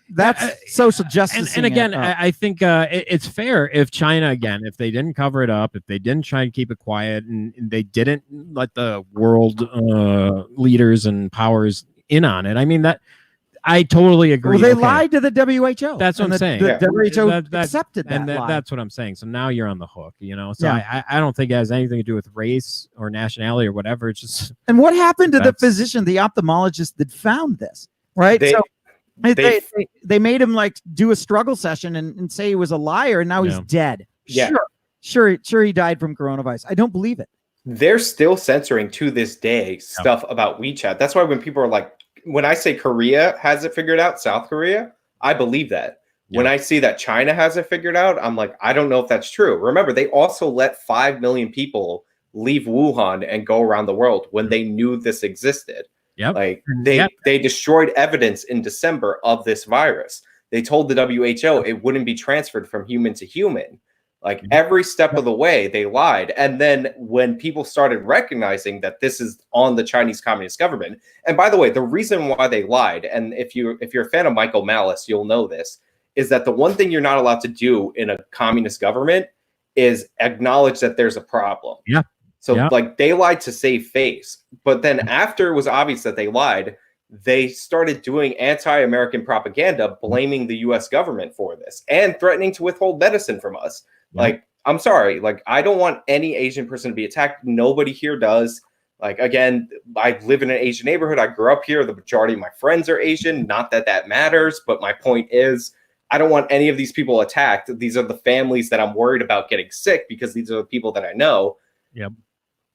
that's social justice. And again, I think it's fair if China, again, if they didn't cover it up, if they didn't try to keep it quiet, and they didn't let the world leaders and powers in on it. I mean, that I totally agree. Well, they lied to the WHO. That's what I'm saying. The WHO accepted that. And lie. that's what I'm saying. So now you're on the hook, So I don't think it has anything to do with race or nationality or whatever. It's just. And what happened to the physician, the ophthalmologist that found this? Right. They made him like do a struggle session and say he was a liar, and now he's dead. Yeah. Sure, he died from coronavirus. I don't believe it. They're still censoring to this day stuff about WeChat. That's why when people are like, when I say Korea has it figured out, South Korea, I believe that. Yeah. When I see that China has it figured out, I'm like, I don't know if that's true. Remember, they also let 5 million people leave Wuhan and go around the world when they knew this existed. Yep. Like they destroyed evidence in December of this virus. They told the WHO it wouldn't be transferred from human to human. Like every step of the way, they lied. And then when people started recognizing that this is on the Chinese Communist government, and by the way, the reason why they lied, and if you're a fan of Michael Malice, you'll know this, is that the one thing you're not allowed to do in a communist government is acknowledge that there's a problem. Yeah. So like they lied to save face. But then after it was obvious that they lied, they started doing anti-American propaganda, blaming the US government for this and threatening to withhold medicine from us. Like, I'm sorry, like, I don't want any Asian person to be attacked. Nobody here does. Like, again, I live in an Asian neighborhood. I grew up here. The majority of my friends are Asian. Not that that matters, but my point is, I don't want any of these people attacked. These are the families that I'm worried about getting sick because these are the people that I know. Yep.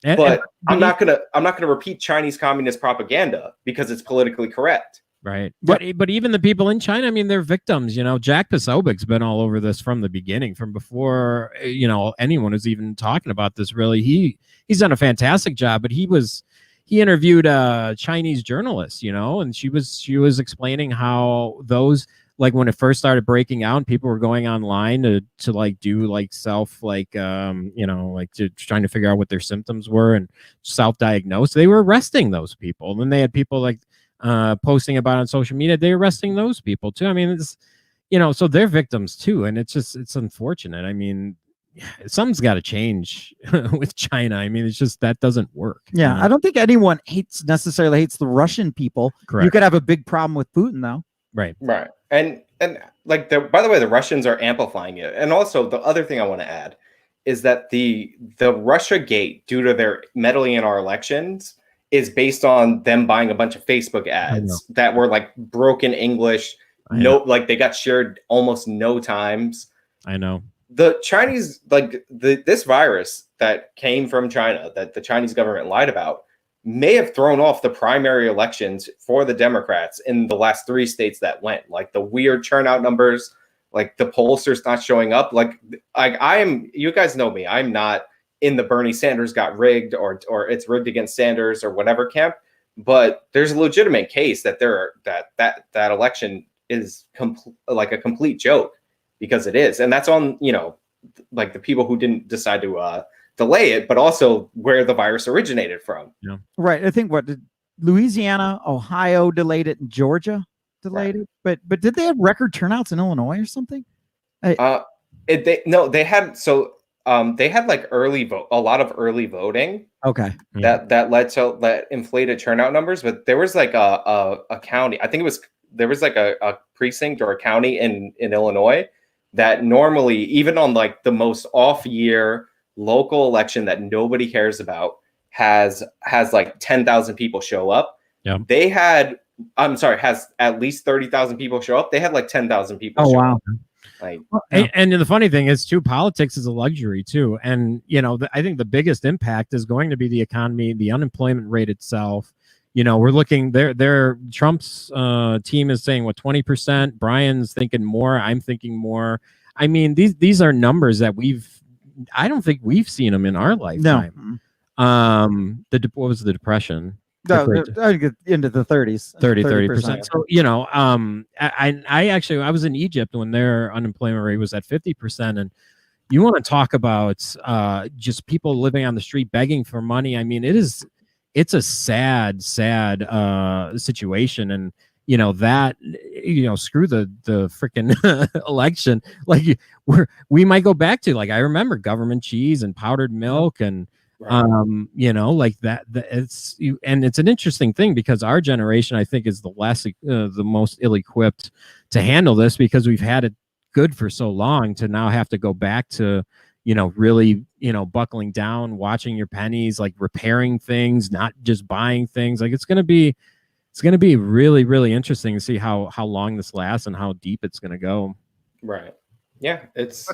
But I'm not gonna repeat Chinese communist propaganda because it's politically correct. Right. But even the people in China, I mean, they're victims. Jack Posobiec's been all over this from the beginning, from before anyone was even talking about this. Really, he's done a fantastic job. But he interviewed a Chinese journalist, and she was explaining how those, like, when it first started breaking out, and people were going online to like do like self, like like trying to figure out what their symptoms were and self-diagnose. They were arresting those people. And then they had people like posting about it on social media. They're arresting those people too. I mean, it's so they're victims too. And it's unfortunate. I mean, something's got to change with China. I mean, it's just that doesn't work. Yeah, I don't think anyone necessarily hates the Russian people. Correct. You could have a big problem with Putin though. Right. And like by the way, the Russians are amplifying it. And also the other thing I want to add is that the Russia gate, due to their meddling in our elections, is based on them buying a bunch of Facebook ads that were like broken English, Like they got shared almost no times. I know. The Chinese, like this virus that came from China that the Chinese government lied about may have thrown off the primary elections for the Democrats in the last 3 states that went. Like the weird turnout numbers, like the pollsters not showing up. Like you guys know me, I'm not in the Bernie Sanders got rigged or it's rigged against Sanders or whatever camp, but there's a legitimate case that that election is like a complete joke, because it is. And that's on, like the people who didn't decide to delay it, but also where the virus originated from. Yeah. Right. I think Louisiana, Ohio delayed it, and Georgia delayed it. But did they have record turnouts in Illinois or something? They had like a lot of early voting. Okay. That led to that inflated turnout numbers, but there was like a county, I think there was like a precinct or a county in Illinois that normally, even on like the most off year local election that nobody cares about, has like 10,000 people show up. Yeah. Has at least 30,000 people show up. They had like 10,000 people show up. Like, and the funny thing is too, politics is a luxury too. And, I think the biggest impact is going to be the economy, the unemployment rate itself. We're looking there. Trump's team is saying 20%. Brian's thinking more. I'm thinking more. I mean, these are numbers that I don't think we've seen them in our lifetime. No. What was the depression? Into the 30s, 30%. So, I was in Egypt when their unemployment rate was at 50%. And you want to talk about just people living on the street begging for money. I mean, it's a sad situation. And, screw the freaking election. Like we might go back to, like, I remember government cheese and powdered milk and, like that it's an interesting thing, because our generation, I think, is the most ill-equipped to handle this, because we've had it good for so long, to now have to go back to, really, buckling down, watching your pennies, like repairing things, not just buying things. Like it's going to be really, really interesting to see how long this lasts and how deep it's going to go. Right. Yeah, it's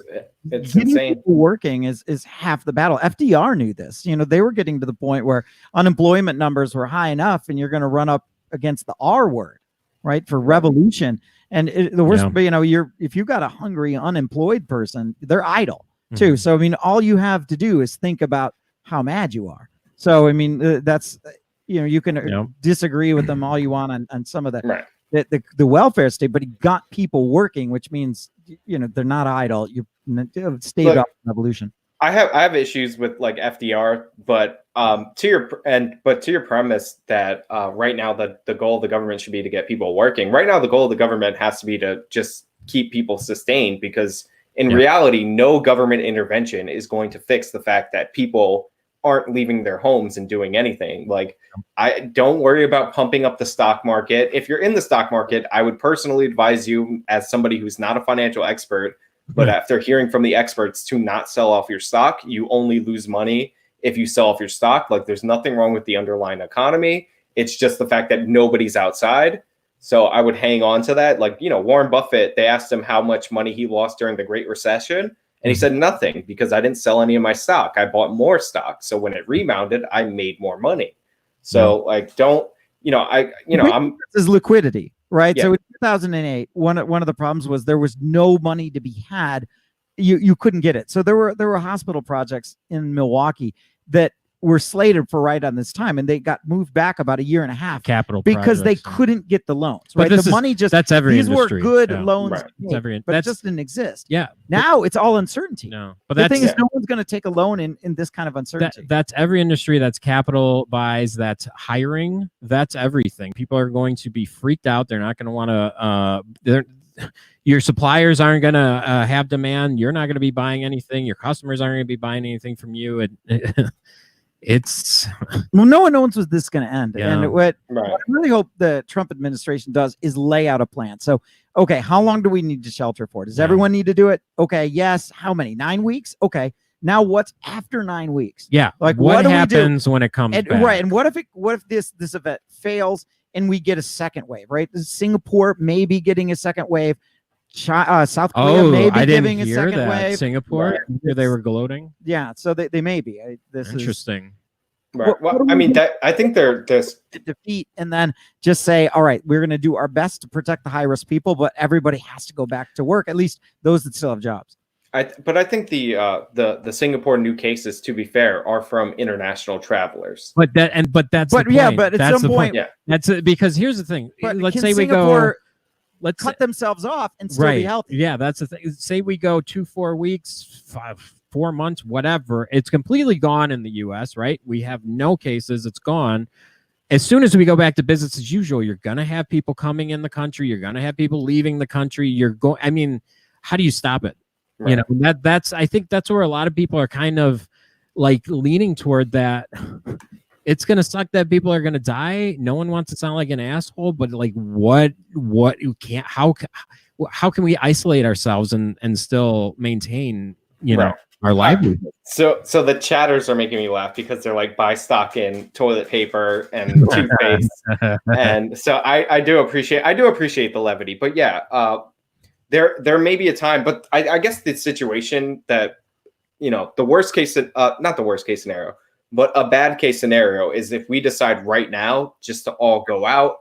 insane. Working is half the battle. FDR knew this. They were getting to the point where unemployment numbers were high enough, and you're going to run up against the R word, right, for revolution. And the worst, if you got a hungry unemployed person, they're idle too. Mm-hmm. So I mean, all you have to do is think about how mad you are. So I mean, that's you can disagree with them all you want on some of the. Right. The welfare state, but he got people working, which means they're not idle. You stayed off revolution. I have issues with like FDR, but to your premise that right now the goal of the government should be to get people working. Right now, the goal of the government has to be to just keep people sustained, because in reality, no government intervention is going to fix the fact that people aren't leaving their homes and doing anything. Like, I don't worry about pumping up the stock market. If you're in the stock market, I would personally advise you, as somebody who's not a financial expert, but after hearing from the experts, to not sell off your stock. You only lose money if you sell off your stock. Like, there's nothing wrong with the underlying economy. It's just the fact that nobody's outside. So I would hang on to that. Like, Warren Buffett, they asked him how much money he lost during the Great Recession. And he said nothing, because I didn't sell any of my stock. I bought more stock. So when it rebounded, I made more money. So this is liquidity, right? Yeah. So in 2008, one of the problems was there was no money to be had. You couldn't get it. So there were hospital projects in Milwaukee that were slated for right on this time, and they got moved back about a year and a half. Capital because they couldn't get the loans. Right, the money that's every these industry. Were good loans, right. But it just didn't exist. Yeah, now it's all uncertainty. No, but the thing is, no one's going to take a loan in this kind of uncertainty. That's every industry. That's capital buys. That's hiring. That's everything. People are going to be freaked out. They're not going to want to. Your suppliers aren't going to have demand. You're not going to be buying anything. Your customers aren't going to be buying anything from you. It's no one knows when this is going to end. Yeah. And what I really hope the Trump administration does is lay out a plan. So, okay, how long do we need to shelter for? Does everyone need to do it? Okay, yes. How many? 9 weeks? Okay. Now what's after 9 weeks? Yeah. Like what happens when it comes back? Right. And what if this event fails and we get a second wave, right? Singapore may be getting a second wave. South Korea may be giving a second wave. Singapore, here they were gloating. Yeah, so they may be. This interesting. Right. Well, I mean, I think they're defeat, and then just say, all right, we're going to do our best to protect the high risk people, but everybody has to go back to work. At least those that still have jobs. But I think the Singapore new cases, to be fair, are from international travelers. But at some point, that's because here's the thing. Let's say Singapore let's cut themselves off and still be healthy. Yeah, that's the thing. Say we go 2-4 weeks, 4 months, whatever. It's completely gone in the U.S., right? We have no cases. It's gone. As soon as we go back to business as usual, you're going to have people coming in the country. You're going to have people leaving the country. I mean, how do you stop it? Right. You know, I think that's where a lot of people are kind of like leaning toward that. It's going to suck that people are going to die. No one wants to sound like an asshole, but like what you can't, how can we isolate ourselves and still maintain, our livelihood? So the chatters are making me laugh because they're like, buy stock in toilet paper and toothpaste. And so I do appreciate the levity, but yeah, there may be a time, but I guess the situation that, the worst case, not the worst case scenario, but a bad case scenario is if we decide right now just to all go out,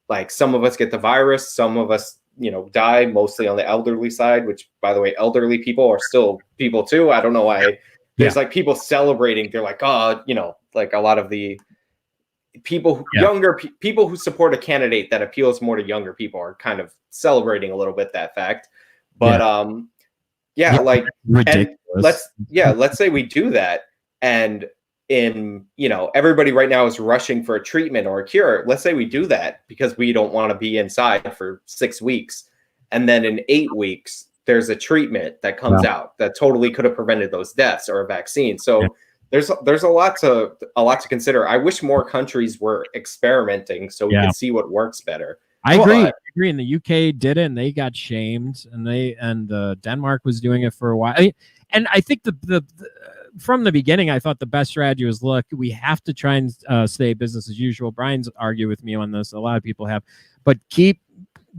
like some of us get the virus, some of us, die, mostly on the elderly side, which, by the way, elderly people are still people too. I don't know why. There's like people celebrating. They're like, like a lot of the people, younger people who support a candidate that appeals more to younger people are kind of celebrating a little bit that fact. But like ridiculous. Let's say we do that, and everybody right now is rushing for a treatment or a cure. Let's say we do that because we don't want to be inside for 6 weeks, and then in 8 weeks there's a treatment that comes out that totally could have prevented those deaths, or a vaccine. So there's a lot to consider. I wish more countries were experimenting so we could see what works better. I agree. And the UK did it, and they got shamed, and Denmark was doing it for a while. And I think the from the beginning, I thought the best strategy was, look, we have to try and stay business as usual. Brian's argued with me on this. A lot of people have, but keep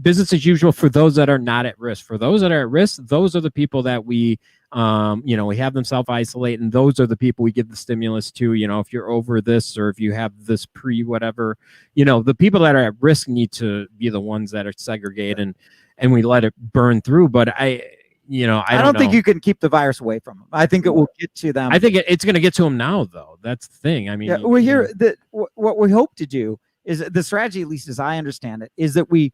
business as usual for those that are not at risk. For those that are at risk, those are the people that we have them self-isolate, and those are the people we give the stimulus to. If you're over this, or if you have this whatever, the people that are at risk need to be the ones that are segregated, and we let it burn through. But I don't think you can keep the virus away from them. I think it will get to them. I think it's going to get to them now, though. That's the thing. I mean, what we hope to do is the strategy, at least as I understand it, is that we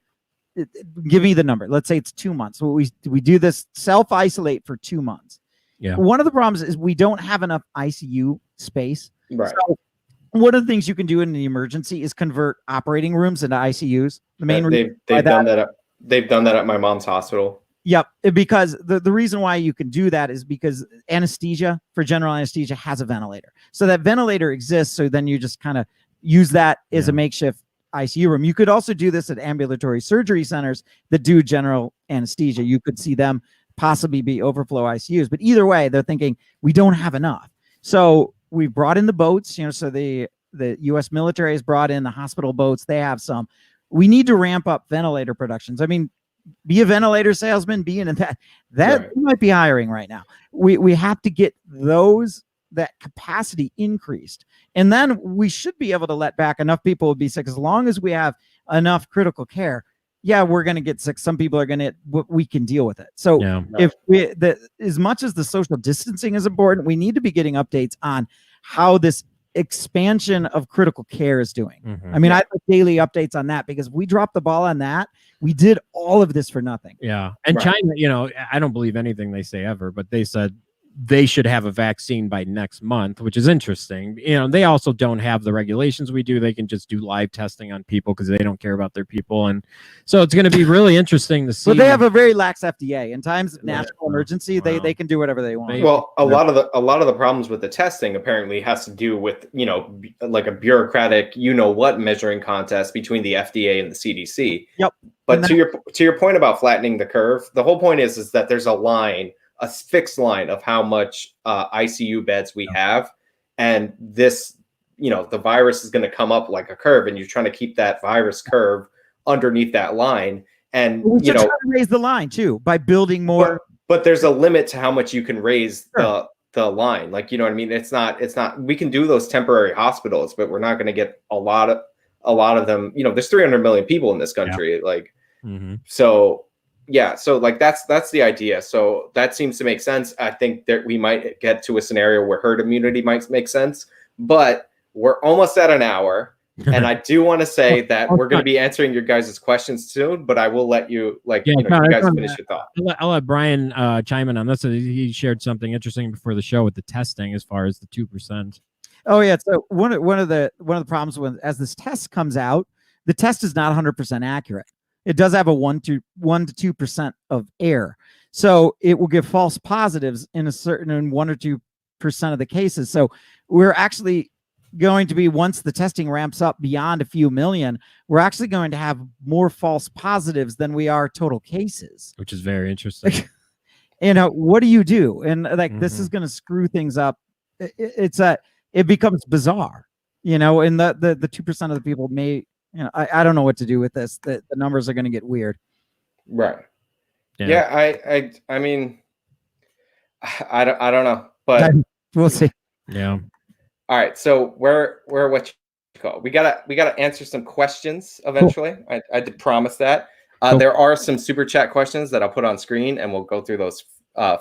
give me the number. Let's say it's 2 months. So we do this self-isolate for 2 months. Yeah. One of the problems is we don't have enough ICU space. Right. So one of the things you can do in the emergency is convert operating rooms into ICUs. The main they've done that at my mom's hospital. Yep, because the reason why you can do that is because anesthesia, for general anesthesia, has a ventilator. So that ventilator exists, so then you just kind of use that as a makeshift ICU room. You could also do this at ambulatory surgery centers that do general anesthesia. You could see them possibly be overflow ICUs. But either way, they're thinking, we don't have enough. So we brought in the boats, so the U.S. military has brought in the hospital boats. They have some. We need to ramp up ventilator productions. I mean, be a ventilator salesman, be in that might be hiring right now. We have to get that capacity increased, and then we should be able to let back enough people will be sick. As long as we have enough critical care, we're going to get sick. Some people are going to, we can deal with it. So if as much as the social distancing is important, we need to be getting updates on how this expansion of critical care is doing. Mm-hmm. I mean, I like daily updates on that, because if we dropped the ball on that, we did all of this for nothing. Yeah. And China, I don't believe anything they say ever, but they said they should have a vaccine by next month, which is interesting. They also don't have the regulations we do. They can just do live testing on people because they don't care about their people. And so it's going to be really interesting to see. But they have a very lax FDA. In times of national emergency, they can do whatever they want. Well, a lot of the problems with the testing apparently has to do with, like a bureaucratic, what measuring contest between the FDA and the CDC. Yep. But to your point about flattening the curve, the whole point is that there's a fixed line of how much ICU beds we have, and this the virus is going to come up like a curve, and you're trying to keep that virus curve underneath that line. And we should try to raise the line too by building more. But there's a limit to how much you can raise the line. Like, you know what I mean? It's not, we can do those temporary hospitals, but we're not going to get a lot of them. There's 300 million people in this country. Like, so yeah. So like, that's the idea. So that seems to make sense. I think that we might get to a scenario where herd immunity might make sense, but we're almost at an hour. And I do want to say that we're going to be answering your guys' questions soon, but I will let you, you guys finish your thought. I'll let Brian chime in on this. He shared something interesting before the show with the testing as far as the 2%. Oh yeah. So one of the problems as this test comes out, the test is not 100% accurate. It does have a 1 to 2% of error, so it will give false positives in 1 or 2% of the cases. So we're actually going to be, once the testing ramps up beyond a few million, we're actually going to have more false positives than we are total cases, which is very interesting. What do you do? And this is going to screw things up. It becomes bizarre, and the 2% of the people may, I don't know what to do with this. The numbers are going to get weird. Right. Yeah. I mean, I don't know, but we'll see. Yeah. All right, so we're what you call. We gotta answer some questions eventually. Cool. I did promise that. There are some super chat questions that I'll put on screen, and we'll go through those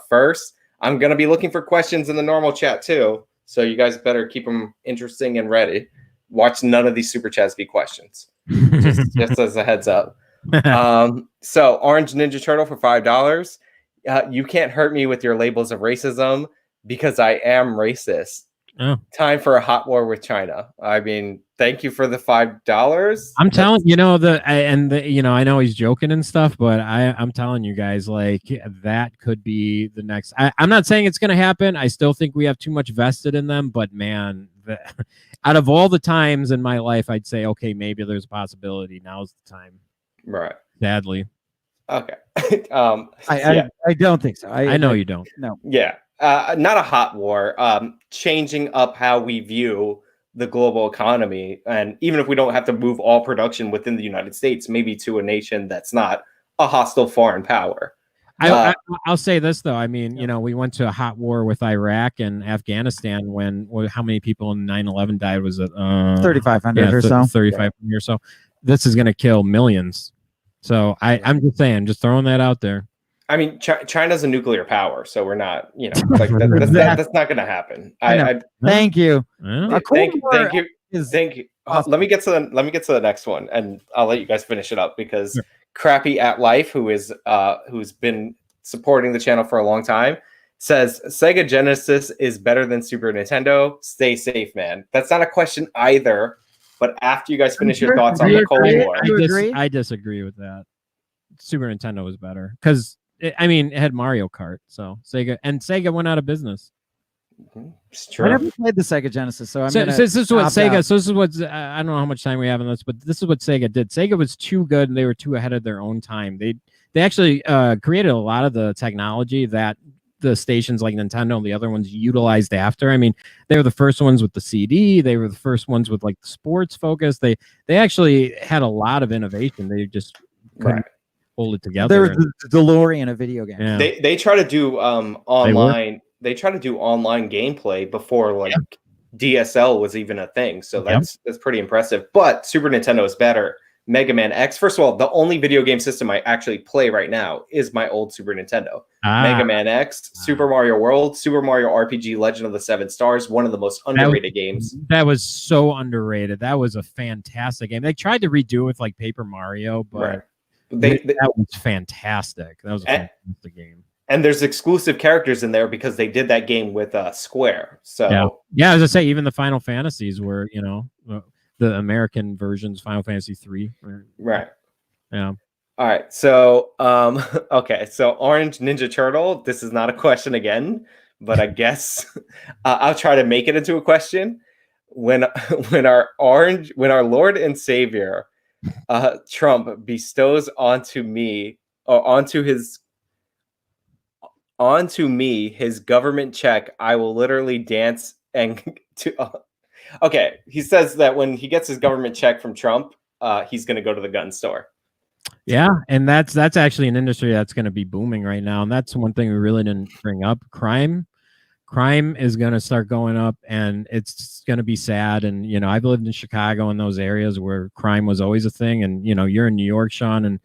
first. I'm gonna be looking for questions in the normal chat too, so you guys better keep them interesting and ready. Watch none of these super chats be questions, just as a heads up. So Orange Ninja Turtle for $5. You can't hurt me with your labels of racism because I am racist. Oh. Time for a hot war with China. I mean, thank you for the $5. I'm telling I know he's joking and stuff, but I'm telling you guys, like, that could be the next. I'm not saying it's going to happen. I still think we have too much vested in them, but man, out of all the times in my life, I'd say, okay, maybe there's a possibility. Now's the time. Right. Sadly. Okay. I don't think so. I know you don't. No. Yeah. Not a hot war, changing up how we view the global economy. And even if we don't have to move all production within the United States, maybe to a nation that's not a hostile foreign power. I'll say this, though. I mean, we went to a hot war with Iraq and Afghanistan how many people in 9/11 died? Was it 3,500 or so? 3,500 or so. This is going to kill millions. So I'm just saying, just throwing that out there. I mean, China's a nuclear power, so we're not, like that's not going to happen. Thank you. Thank you. Awesome. Let me get to the next one, and I'll let you guys finish it up because Crappy at Life, who's been supporting the channel for a long time, says Sega Genesis is better than Super Nintendo. Stay safe, man. That's not a question either. But after you guys finish your thoughts on the Cold War, I disagree with that. Super Nintendo was better because. It had Mario Kart, so Sega went out of business. It's true. I never played the Sega Genesis, so this is what Sega. So this is what I don't know how much time we have on this, but this is what Sega did. Sega was too good, and they were too ahead of their own time. They actually created a lot of the technology that the stations like Nintendo and the other ones utilized after. I mean, they were the first ones with the CD. They were the first ones with like the sports focus. They actually had a lot of innovation. They just couldn't hold it together. There was the DeLorean, a video game. Yeah. They try to do online. They try to do online gameplay before DSL was even a thing. So that's pretty impressive. But Super Nintendo is better. Mega Man X. First of all, the only video game system I actually play right now is my old Super Nintendo. Mega Man X, Super Mario World, Super Mario RPG, Legend of the Seven Stars. One of the most underrated games. That was so underrated. That was a fantastic game. They tried to redo it with like Paper Mario, but that was fantastic. That was a fantastic game. And there's exclusive characters in there because they did that game with Square. So yeah, as I say, even the Final Fantasies were, the American versions, Final Fantasy 3. Right. Yeah. All right. So okay. So Orange Ninja Turtle. This is not a question again, but I guess I'll try to make it into a question. When our Lord and Savior Trump bestows onto me his government check, I will literally dance and Okay, he says that when he gets his government check from Trump, he's going to go to the gun store. Yeah, and that's actually an industry that's going to be booming right now, and that's one thing we really didn't bring up. Crime is going to start going up, and it's going to be sad. And I've lived in Chicago and those areas where crime was always a thing, and you're in New York, Sean, and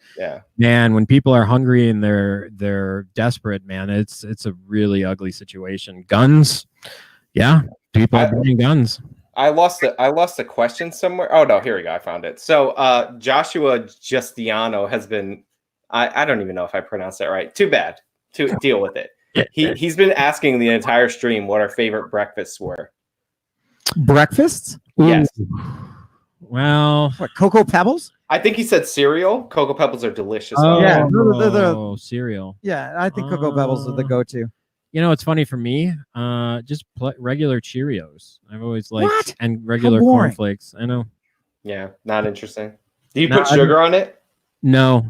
man, when people are hungry and they're desperate, man, it's a really ugly situation. Guns, people are buying guns. I lost the question somewhere. Oh no, here we go. I found it. So Joshua Justiano has been, I don't even know if I pronounced that right. Too bad. To deal with it. He's been asking the entire stream what our favorite breakfasts were. Breakfasts? Yes. Well, what, Cocoa Pebbles? I think he said cereal. Cocoa Pebbles are delicious. Oh, cereal. Yeah, I think Cocoa Pebbles are the go-to. It's funny for me. Just regular Cheerios. I've always liked and regular cornflakes. I know. Yeah, not interesting. Do you put sugar on it? No.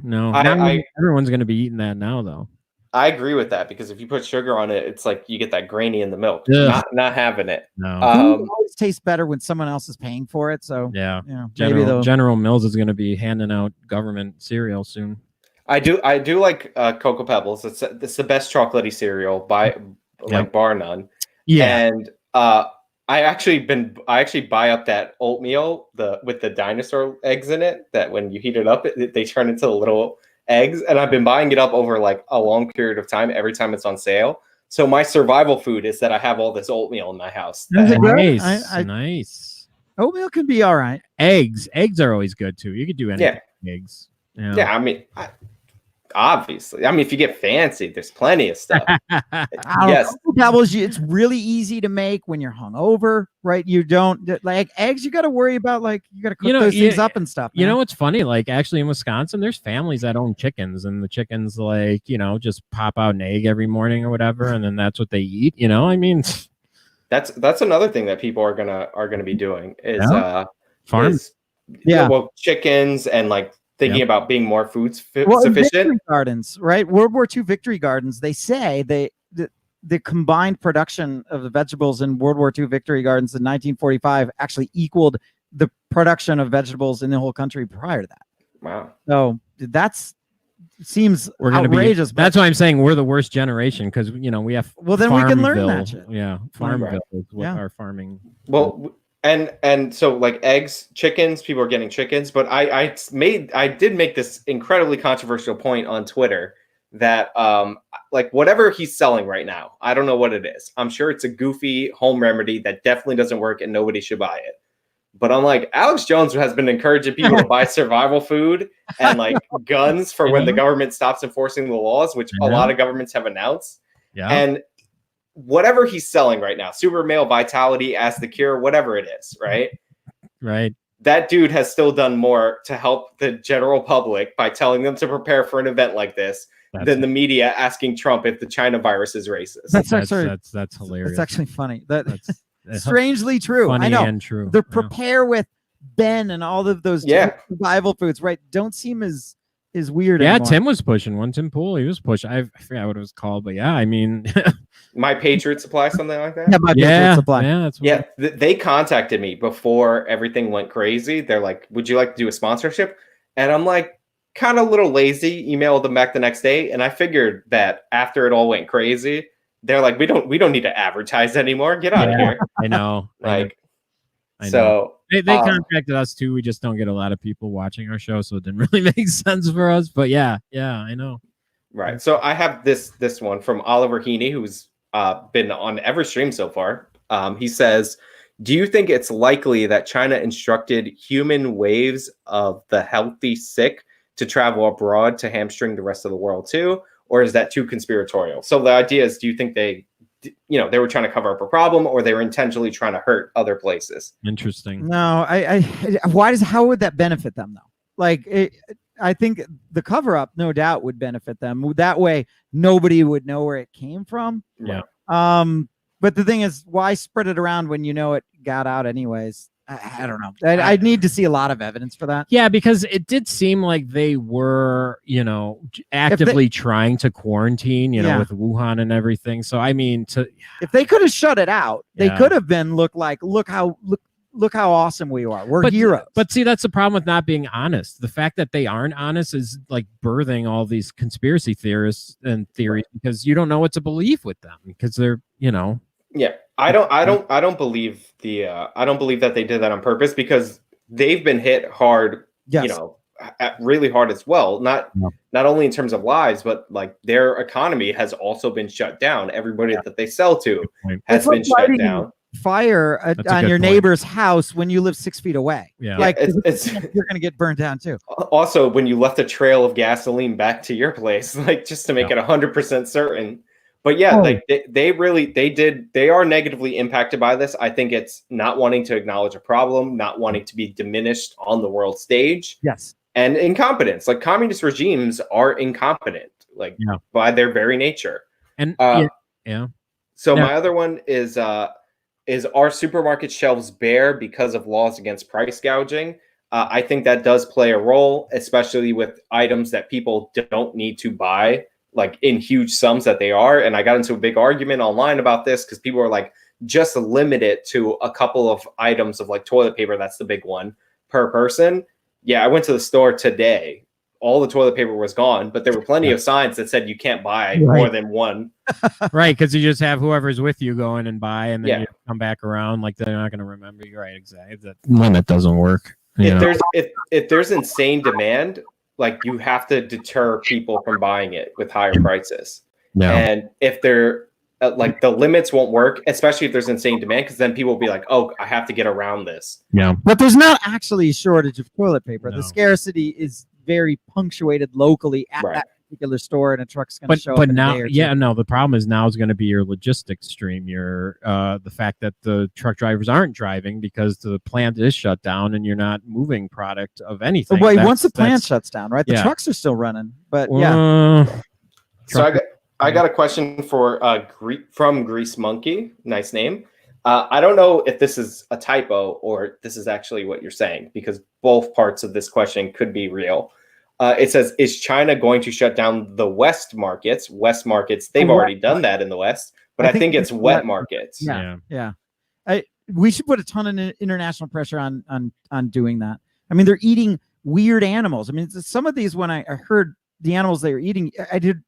Everyone's going to be eating that now, though. I agree with that because if you put sugar on it, it's like you get that grainy in the milk. Not having it. No. Food always tastes better when someone else is paying for it. So General Mills is going to be handing out government cereal soon. I do like Cocoa Pebbles. It's the best chocolatey cereal by bar none. Yeah. And I actually buy up that oatmeal with the dinosaur eggs in it. That when you heat it up, they turn into little eggs, and I've been buying it up over like a long period of time. Every time it's on sale. So my survival food is that I have all this oatmeal in my house. Nice. Oatmeal can be all right. Eggs are always good too. You could do anything. Eggs. Yeah, I mean, obviously. I mean, if you get fancy, there's plenty of stuff. Yes. Pebbles, it's really easy to make when you're hungover, right? You don't like eggs. You got to worry about you got to cook those things up and stuff. Man. You know what's funny? Like actually in Wisconsin, there's families that own chickens, and the chickens just pop out an egg every morning or whatever, and then that's what they eat. I mean, that's another thing that people are gonna be doing is farms. Chickens and thinking about being more food sufficient. Victory gardens, right? World War II victory gardens. They say the combined production of the vegetables in World War II victory gardens in 1945 actually equaled the production of vegetables in the whole country prior to that. Wow. So seems outrageous. That's why I'm saying we're the worst generation because we have. Well, then we can learn that shit. Yeah, Farmville is what our farming. Well. And so eggs, chickens, people are getting chickens, but I did make this incredibly controversial point on Twitter that whatever he's selling right now, I don't know what it is. I'm sure it's a goofy home remedy that definitely doesn't work and nobody should buy it. But I'm like, Alex Jones has been encouraging people to buy survival food and guns for when the government stops enforcing the laws, which a lot of governments have announced. Yeah. And whatever he's selling right now, super male vitality as the cure, whatever it is, right? Right. That dude has still done more to help the general public by telling them to prepare for an event like this than the media asking Trump if the China virus is racist. That's hilarious. It's actually funny. That's strangely true. Funny I know. And true. The prepare with Ben and all of those survival foods, right? Don't seem as weird anymore. Tim was pushing one. Tim Pool, he was pushing. I forgot what it was called, but I mean, My Patriot Supply, something like that. Yeah, My Patriot Supply. They contacted me before everything went crazy. They're like, "Would you like to do a sponsorship?" And I'm like, kind of a little lazy. Emailed them back the next day, and I figured that after it all went crazy, they're like, "We don't need to advertise anymore. Get out of here." I know. I know. So they contacted us too. We just don't get a lot of people watching our show, so it didn't really make sense for us. But yeah, I know. Right. So I have this one from Oliver Heaney, who's been on every stream so far. He says, do you think it's likely that China instructed human waves of the healthy sick to travel abroad to hamstring the rest of the world too? Or is that too conspiratorial? So the idea is, do you think they were trying to cover up a problem, or they were intentionally trying to hurt other places? Interesting. No, how would that benefit them though? I think the cover up, no doubt, would benefit them. That way, nobody would know where it came from. Yeah. But the thing is, why spread it around when it got out anyways? I don't know. I'd need to see a lot of evidence for that. Yeah, because it did seem like they were, actively trying to quarantine, with Wuhan and everything. So I mean, if they could have shut it out, they could have been look look how awesome we are. We're heroes. But see, that's the problem with not being honest. The fact that they aren't honest is like birthing all these conspiracy theorists and theories because you don't know what to believe with them because they're, Yeah, I don't believe that they did that on purpose because they've been hit hard, really hard as well. Not only in terms of lives, but like their economy has also been shut down. Everybody that they sell to has been shut down. Fire on your neighbor's house when you live 6 feet away. Yeah, like you're gonna get burned down too. Also, when you left a trail of gasoline back to your place, like just to make it 100% certain. But yeah, like they are negatively impacted by this. I think it's not wanting to acknowledge a problem, not wanting to be diminished on the world stage. Yes. And incompetence. Like communist regimes are incompetent, like by their very nature. And So my other one is our supermarket shelves bare because of laws against price gouging? I think that does play a role, especially with items that people don't need to buy, like in huge sums that they are. And I got into a big argument online about this because people are like, just limit it to a couple of items of like toilet paper. That's the big one per person. Yeah, I went to the store today. All the toilet paper was gone, but there were plenty of signs that said you can't buy more than one. Right, because you just have whoever's with you go in and buy, and then you come back around. Like they're not going to remember you. Right, exactly. That limit doesn't work. If there's insane demand, like you have to deter people from buying it with higher prices. And if they're like the limits won't work, especially if there's insane demand, because then people will be like, "Oh, I have to get around this." Yeah, but there's not actually a shortage of toilet paper. The scarcity is very punctuated locally at that particular store, and a truck's going to show up. But now, the problem is now is going to be your logistics stream. Your the fact that the truck drivers aren't driving because the plant is shut down, and you're not moving product of anything. Wait, once the plant shuts down, right? The trucks are still running, but So I got a question for from Grease Monkey. Nice name. I don't know if this is a typo or this is actually what you're saying, because both parts of this question could be real. It says, is China going to shut down the West markets? West markets, they've already done that in the West, but I think it's wet markets. Yeah. We should put a ton of international pressure on doing that. I mean, they're eating weird animals. I mean, some of these, when I heard the animals they were eating,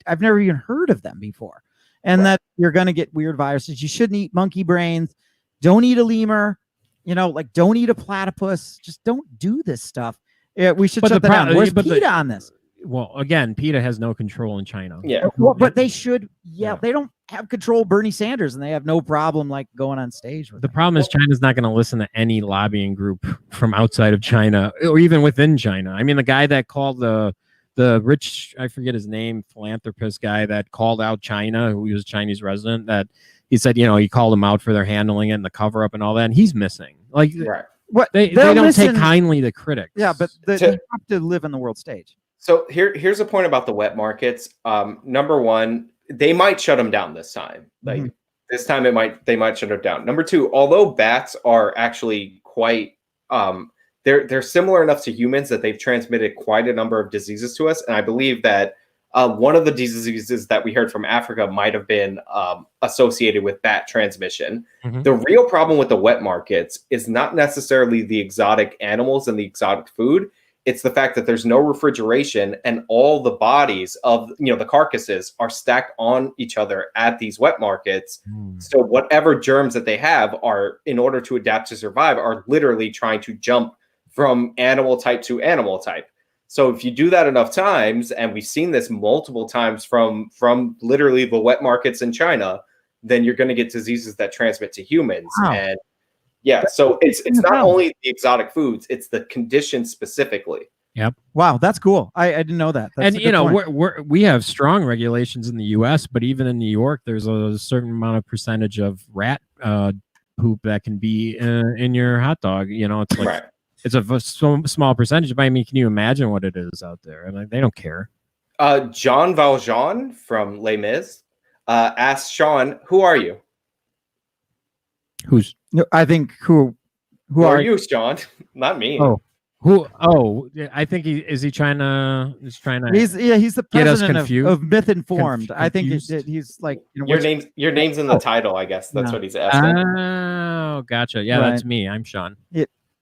I've never even heard of them before. And that you're going to get weird viruses. You shouldn't eat monkey brains. Don't eat a lemur. Don't eat a platypus. Just don't do this stuff. Yeah, we should shut that down. Where's PETA on this? Well, again, PETA has no control in China. Yeah. Well, but they should. Yeah, they don't have control of Bernie Sanders, and they have no problem like going on stage with the problem is China's not going to listen to any lobbying group from outside of China or even within China. I mean, the guy that called the rich, I forget his name, philanthropist guy that called out China, who was a Chinese resident, that he said, he called them out for their handling it and the cover up and all that. And he's missing. Like, what they don't take kindly to critics. Yeah, but they have to live on the world stage. So here's a point about the wet markets. Number one, they might shut them down this time. Like this time, they might shut it down. Number two, although bats are actually quite they're similar enough to humans that they've transmitted quite a number of diseases to us, and I believe that one of the diseases that we heard from Africa might have been associated with bat transmission. The real problem with the wet markets is not necessarily the exotic animals and the exotic food. It's the fact that there's no refrigeration and all the bodies of the carcasses are stacked on each other at these wet markets. So whatever germs that they have are, in order to adapt to survive, are literally trying to jump from animal type to animal type. So if you do that enough times, and we've seen this multiple times from literally the wet markets in China, then you're going to get diseases that transmit to humans. Wow. And so it's not only the exotic foods, it's the conditions specifically. Yep. Wow, that's cool. I didn't know that. That's and we have strong regulations in the U.S., but even in New York, there's a certain amount of percentage of rat poop that can be in your hot dog. It's like it's a small percentage. But I mean, can you imagine what it is out there? I mean, they don't care. John Valjean from Les Mis asked Sean, "Who are you?" I think who are you, Sean? Not me. Oh, Who? Oh, I think he's trying to. He's the president of Mythinformed. I think he's like your name's in the title. I guess that's what he's asking. Oh, gotcha. Yeah, right. That's me. I'm Sean.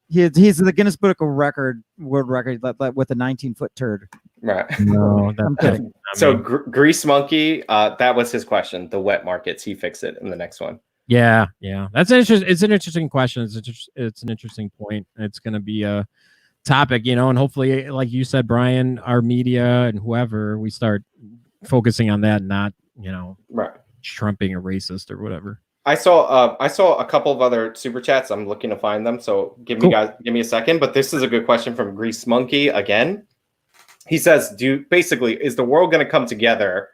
He's the Guinness Book of World Record with a 19-foot turd. Right. No, I'm kidding. So Grease Monkey, that was his question. The wet markets. He fixed it in the next one. Yeah. That's an interesting. It's an interesting question. It's an interesting point. It's going to be a topic, and hopefully, like you said, Brian, our media and whoever, we start focusing on that, not right, Trump being a racist or whatever. I saw a couple of other super chats. I'm looking to find them, so give me a second. But this is a good question from Grease Monkey again. He says, is the world going to come together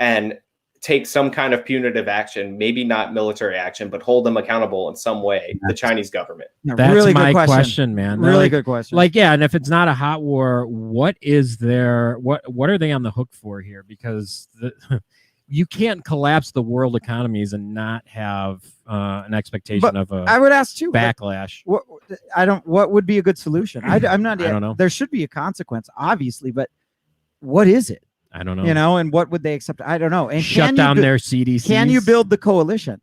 and take some kind of punitive action, maybe not military action, but hold them accountable in some way, the Chinese government? That's really my question, man. Really good question. And if it's not a hot war, what are they on the hook for here? Because you can't collapse the world economies and not have an expectation of a I would ask too backlash. What would be a good solution? I'm not. I don't know. There should be a consequence, obviously, but what is it? I don't know. And what would they accept? I don't know. And shut down their CDC. Can you build the coalition?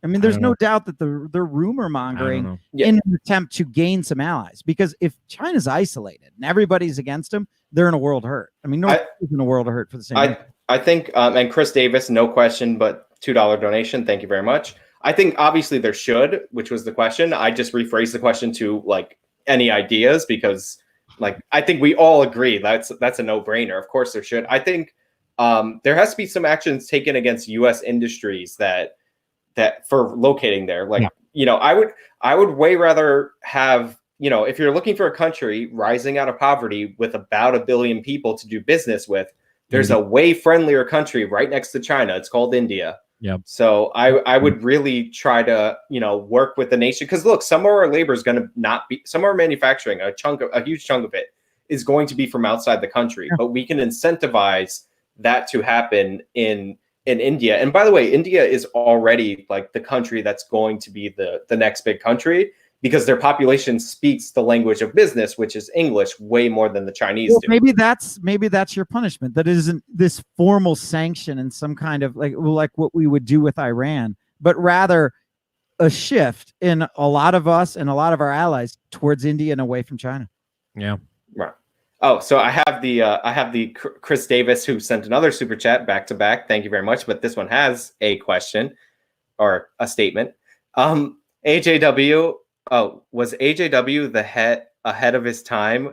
I mean, there's no doubt that they're rumor mongering in an attempt to gain some allies. Because if China's isolated and everybody's against them, they're in a world of hurt. I mean, nobody's in a world of hurt for the same reason. I think, and Chris Davis, no question, but $2 donation. Thank you very much. I think obviously there should, which was the question. I just rephrased the question to like any ideas because. I think we all agree that's a no-brainer. Of course, there should. I think there has to be some actions taken against U.S. industries that for locating there. I would way rather have if you're looking for a country rising out of poverty with about 1 billion people to do business with, there's a way friendlier country right next to China. It's called India. Yep. So I would really try to, work with the nation because look, some of our labor is going to not be, some of our manufacturing, a huge chunk of it is going to be from outside the country, but we can incentivize that to happen in India. And by the way, India is already like the country that's going to be the next big country because their population speaks the language of business, which is English, way more than the Chinese do. Maybe that's your punishment. That isn't this formal sanction and some kind of like what we would do with Iran, but rather a shift in a lot of us and a lot of our allies towards India and away from China. Yeah. Right. Oh, so I have the Chris Davis who sent another super chat back to back. Thank you very much. But this one has a question or a statement. AJW. Oh, was AJW ahead of his time,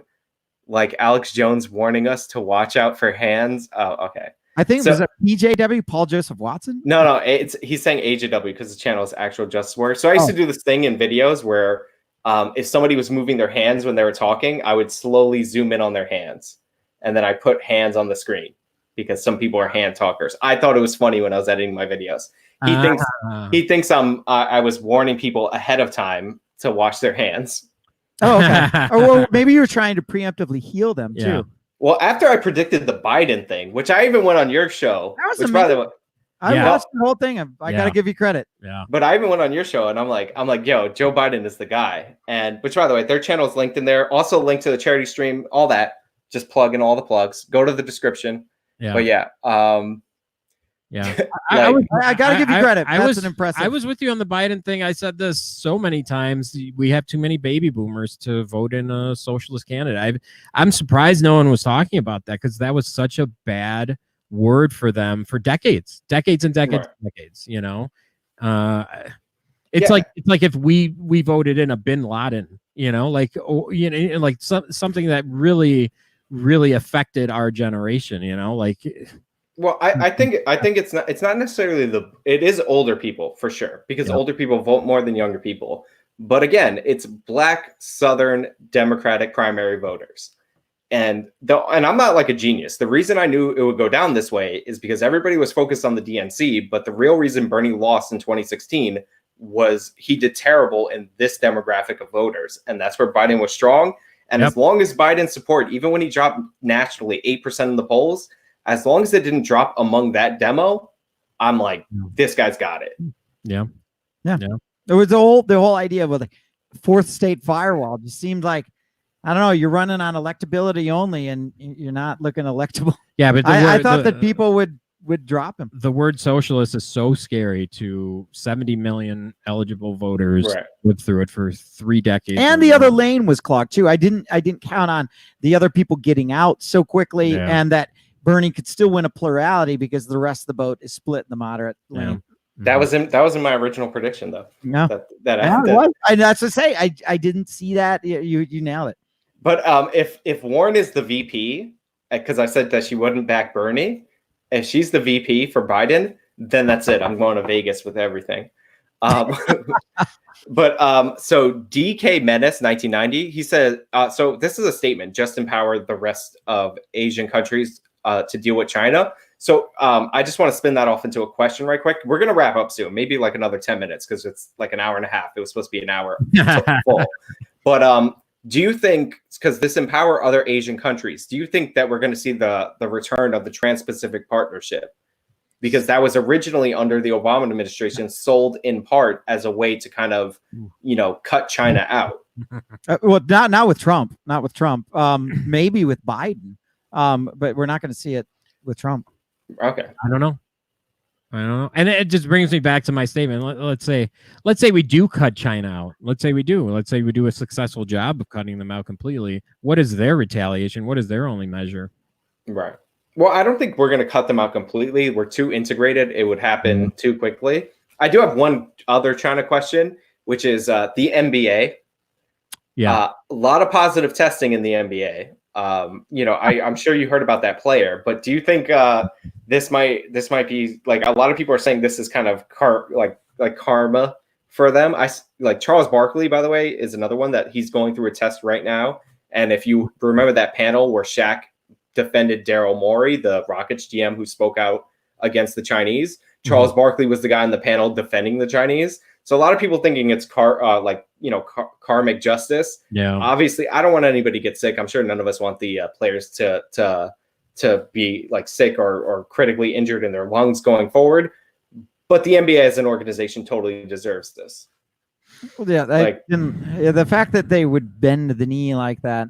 like Alex Jones warning us to watch out for hands? Oh, okay. I think was it PJW, Paul Joseph Watson? No, he's saying AJW because the channel is Actual Justice Warrior. So I used to do this thing in videos where if somebody was moving their hands when they were talking, I would slowly zoom in on their hands, and then I put hands on the screen because some people are hand talkers. I thought it was funny when I was editing my videos. He thinks I was warning people ahead of time to wash their hands. Oh, okay. Or well, maybe you were trying to preemptively heal them too. Well, after I predicted the Biden thing, which I even went on your show, which by the way, I watched the whole thing. I got to give you credit. Yeah. But I even went on your show and I'm like, yo, Joe Biden is the guy. And which by the way, their channel is linked in there. Also linked to the charity stream, all that. Just plug in all the plugs. Go to the description. Yeah. But yeah. Yeah, I gotta give you credit. That's an impressive. I was with you on the Biden thing. I said this so many times. We have too many baby boomers to vote in a socialist candidate. I'm surprised no one was talking about that because that was such a bad word for them for decades. It's like if we voted in a Bin Laden, like something that really affected our generation. Well, I think it's not necessarily it is older people for sure because older people vote more than younger people. But again, it's Black Southern Democratic primary voters. And I'm not like a genius. The reason I knew it would go down this way is because everybody was focused on the DNC, but the real reason Bernie lost in 2016 was he did terrible in this demographic of voters. And that's where Biden was strong. And as long as Biden's support, even when he dropped nationally 8% in the polls, as long as it didn't drop among that demo, I'm like, this guy's got it. Yeah. There was the whole idea of the fourth state firewall. Just seemed like I don't know. You're running on electability only, and you're not looking electable. Yeah, but I thought that people would drop him. The word socialist is so scary to 70 million eligible voters lived through it for 3 decades. And the other lane was clogged too. I didn't count on the other people getting out so quickly, and that Bernie could still win a plurality because the rest of the vote is split in the moderate lane. That was in my original prediction, though. No, that's to say, I didn't see that. You nailed it. But if Warren is the VP, because I said that she wouldn't back Bernie, if she's the VP for Biden, then that's it. I'm going to Vegas with everything. But so DK Menace 1990, he said, so this is a statement: just empower the rest of Asian countries to deal with China. So I just want to spin that off into a question right quick. We're going to wrap up soon, maybe like another 10 minutes because it's like an hour and a half. It was supposed to be an hour full. But do you think, because this empower other Asian countries, do you think that we're going to see the return of the Trans-Pacific Partnership? Because that was originally under the Obama administration sold in part as a way to kind of, cut China out. Well, not with Trump, maybe with Biden. But we're not going to see it with Trump. Okay. I don't know. And it just brings me back to my statement. Let's say we do cut China out. Let's say we do a successful job of cutting them out completely. What is their retaliation? What is their only measure? Right. Well, I don't think we're going to cut them out completely. We're too integrated. It would happen too quickly. I do have one other China question, which is the NBA. Yeah. A lot of positive testing in the NBA. I'm sure you heard about that player, but do you think this might be like, a lot of people are saying this is kind of karma for them? Like Charles Barkley, by the way, is another one that he's going through a test right now. And if you remember that panel where Shaq defended Daryl Morey, the Rockets GM who spoke out against the Chinese, Charles Barkley was the guy in the panel defending the Chinese. So a lot of people thinking it's karmic justice. Yeah. Obviously, I don't want anybody to get sick. I'm sure none of us want the players to be like sick or critically injured in their lungs going forward. But the NBA as an organization totally deserves this. Well, yeah, the fact that they would bend the knee like that,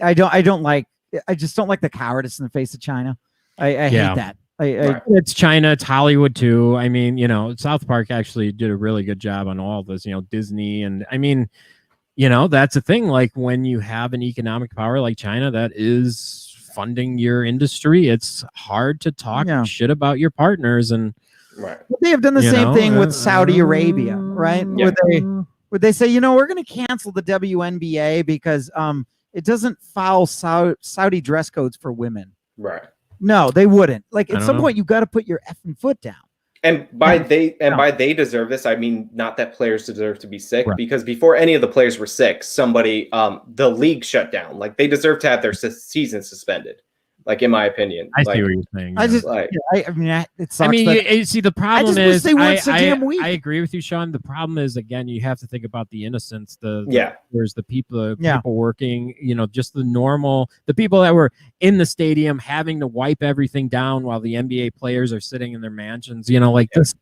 I just don't like the cowardice in the face of China. I hate that. It's China, it's Hollywood too. I mean, South Park actually did a really good job on all of this, Disney. And I mean, that's the thing. Like when you have an economic power like China that is funding your industry, it's hard to talk shit about your partners. And they have done the same thing with Saudi Arabia, right? Yeah. Would they say, we're going to cancel the WNBA because it doesn't follow Saudi dress codes for women. Right. No, they wouldn't. Like at some point, you got to put your effing foot down. And by they deserve this, I mean not that players deserve to be sick, because before any of the players were sick, somebody the league shut down. Like they deserve to have their season suspended. Like in my opinion, I see what you're saying. I just, it sucks. I mean, you see, the problem is, they weren't so damn weak. I agree with you, Sean. The problem is, again, you have to think about the innocents. There's the people working. Just the people that were in the stadium having to wipe everything down while the NBA players are sitting in their mansions. This.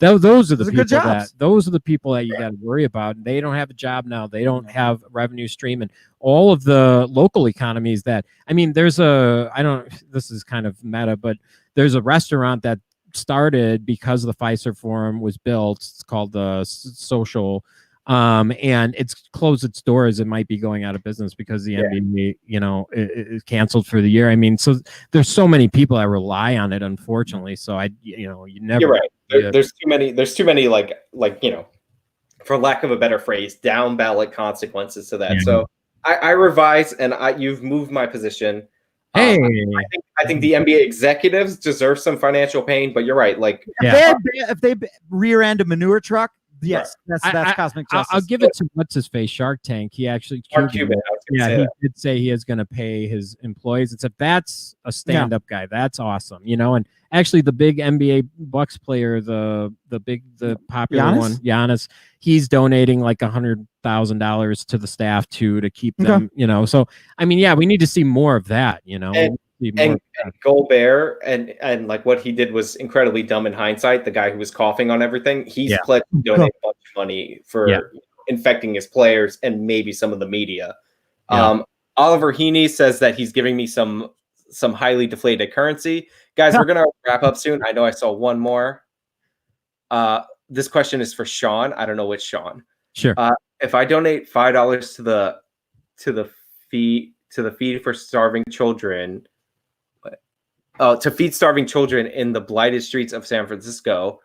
Those are the people that you got to worry about. They don't have a job now. They don't have revenue stream, and all of the local economies that, this is kind of meta, but there's a restaurant that started because the Pfizer Forum was built. It's called the Social, and it's closed its doors. It might be going out of business because the NBA, is canceled for the year. So there's so many people that rely on it, unfortunately. So you never. You're right. There's too many like for lack of a better phrase, down ballot consequences to that. Yeah. So I revise, and you've moved my position. Hey, I think the NBA executives deserve some financial pain, but you're right. Like if they rear end a manure truck, yes, that's cosmic justice. I'll give it to what's his face, Shark Tank. He actually, he did say he is going to pay his employees. It's if that's a stand-up guy, that's awesome, And actually, the big NBA Bucks player, the popular Giannis? one, Giannis, he's donating like $100,000 to the staff to keep them, So we need to see more of that, And Gobert and like what he did was incredibly dumb in hindsight. The guy who was coughing on everything, he's pledged to donate a bunch of money for infecting his players and maybe some of the media. Yeah. Oliver Heaney says that he's giving me some highly deflated currency. Guys, we're gonna wrap up soon. I know I saw one more. This question is for Sean. I don't know which Sean. Sure. If I donate $5 to the feed for starving children, to feed starving children in the blighted streets of San Francisco.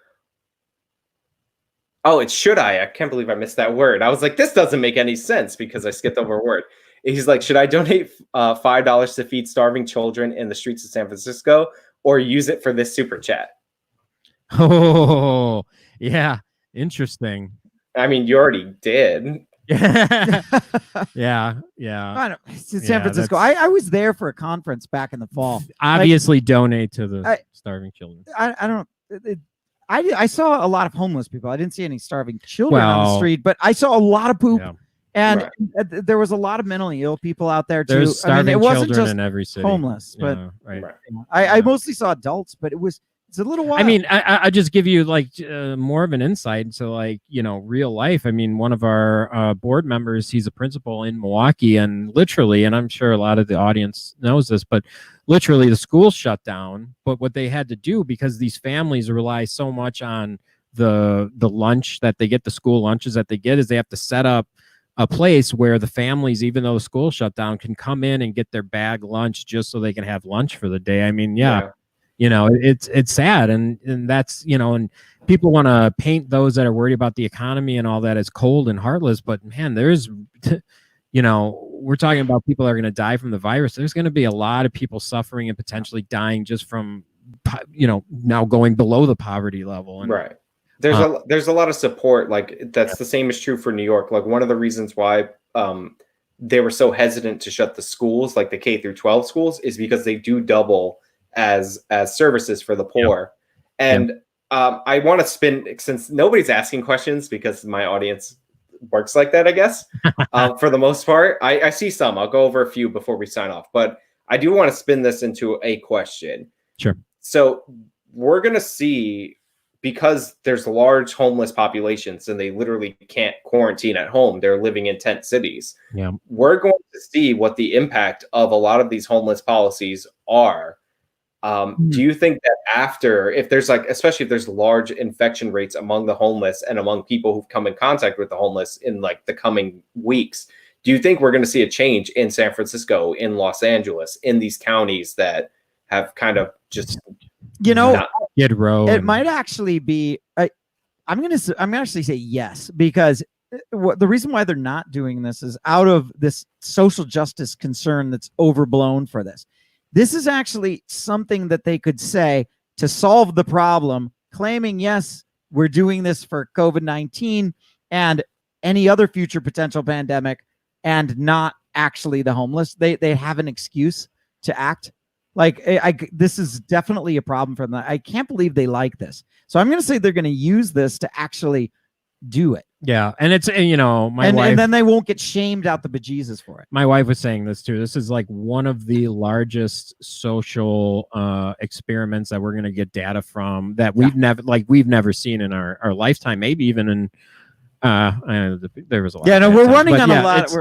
Oh, it's should I? I can't believe I missed that word. I was like, this doesn't make any sense because I skipped over a word. He's like, should I donate $5 to feed starving children in the streets of San Francisco or use it for this super chat? Oh, yeah. Interesting. I mean, you already did. Yeah. San Francisco. I was there for a conference back in the fall. Obviously, donate to the starving children. I don't. I saw a lot of homeless people. I didn't see any starving children on the street, but I saw a lot of poop. Yeah. And there was a lot of mentally ill people out there too. There's starving it wasn't children just in every city. Homeless, but right. I mostly saw adults, but it's a little wild. I mean, I just give you like more of an insight into like, real life. I mean, one of our board members, he's a principal in Milwaukee, and literally, and I'm sure a lot of the audience knows this, but literally the school shut down. But what they had to do, because these families rely so much on the lunch that they get, the school lunches that they get, is they have to set up a place where the families, even though the school shut down, can come in and get their bag lunch just so they can have lunch for the day. I mean, it's sad. And that's, and people want to paint those that are worried about the economy and all that as cold and heartless. But man, there's, we're talking about people that are going to die from the virus. There's going to be a lot of people suffering and potentially dying just from, now going below the poverty level. And, right. There's a lot of support. Like that's the same is true for New York. Like one of the reasons why they were so hesitant to shut the schools, like the K through 12 schools, is because they do double as services for the poor. And I want to spin, since nobody's asking questions because my audience works like that, I guess. For the most part, I see some. I'll go over a few before we sign off, but I do want to spin this into a question. Sure. So we're gonna see, because there's large homeless populations and they literally can't quarantine at home, they're living in tent cities. Yeah. We're going to see what the impact of a lot of these homeless policies are. Do you think that after, if there's especially if there's large infection rates among the homeless and among people who've come in contact with the homeless in the coming weeks, do you think we're going to see a change in San Francisco, in Los Angeles, in these counties that have kind of just, Skid Row? It might actually be. I'm gonna actually say yes, because the reason why they're not doing this is out of this social justice concern that's overblown for this. This is actually something that they could say to solve the problem, claiming, yes, we're doing this for COVID-19 and any other future potential pandemic, and not actually the homeless. They have an excuse to act. This is definitely a problem for them. I can't believe they like this. So I'm going to say they're going to use this to actually do it. Yeah. And it's, my wife, and then they won't get shamed out the bejesus for it. My wife was saying this too. This is like one of the largest social experiments that we're going to get data from that we've never seen in our lifetime. Maybe even in, there was a lot. Yeah, no, we're running on a lot.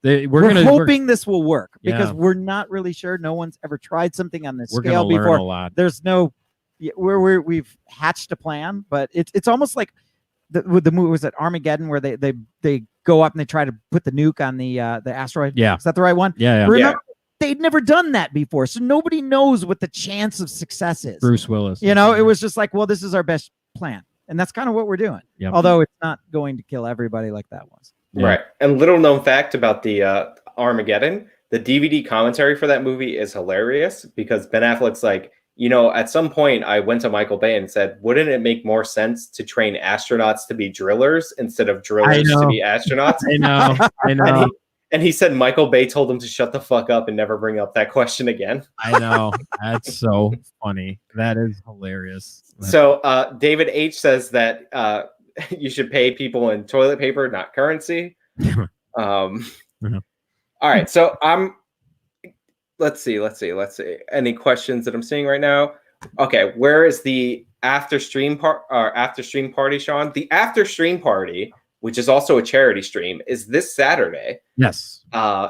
We're hoping this will work, because we're not really sure. No one's ever tried something on this scale before. Learn a lot. There's no, we've hatched a plan, but it's almost like the movie, was it Armageddon, where they go up and they try to put the nuke on the asteroid. Yeah, is that the right one? Yeah. Remember, they'd never done that before, so nobody knows what the chance of success is. Bruce Willis. It was just like, well, this is our best plan, and that's kind of what we're doing. Yep. Although it's not going to kill everybody like that was. Yeah. Right. And little known fact about the Armageddon, the DVD commentary for that movie is hilarious, because Ben Affleck's like, at some point I went to Michael Bay and said, wouldn't it make more sense to train astronauts to be drillers instead of drillers to be astronauts? I know. And he said Michael Bay told him to shut the fuck up and never bring up that question again. I know. That's so funny. That is hilarious. So David H says that you should pay people in toilet paper, not currency. All right. So let's see. Any questions that I'm seeing right now? Okay. Where is the after stream party, Sean? The after stream party which is also a charity stream, is this Saturday. Yes.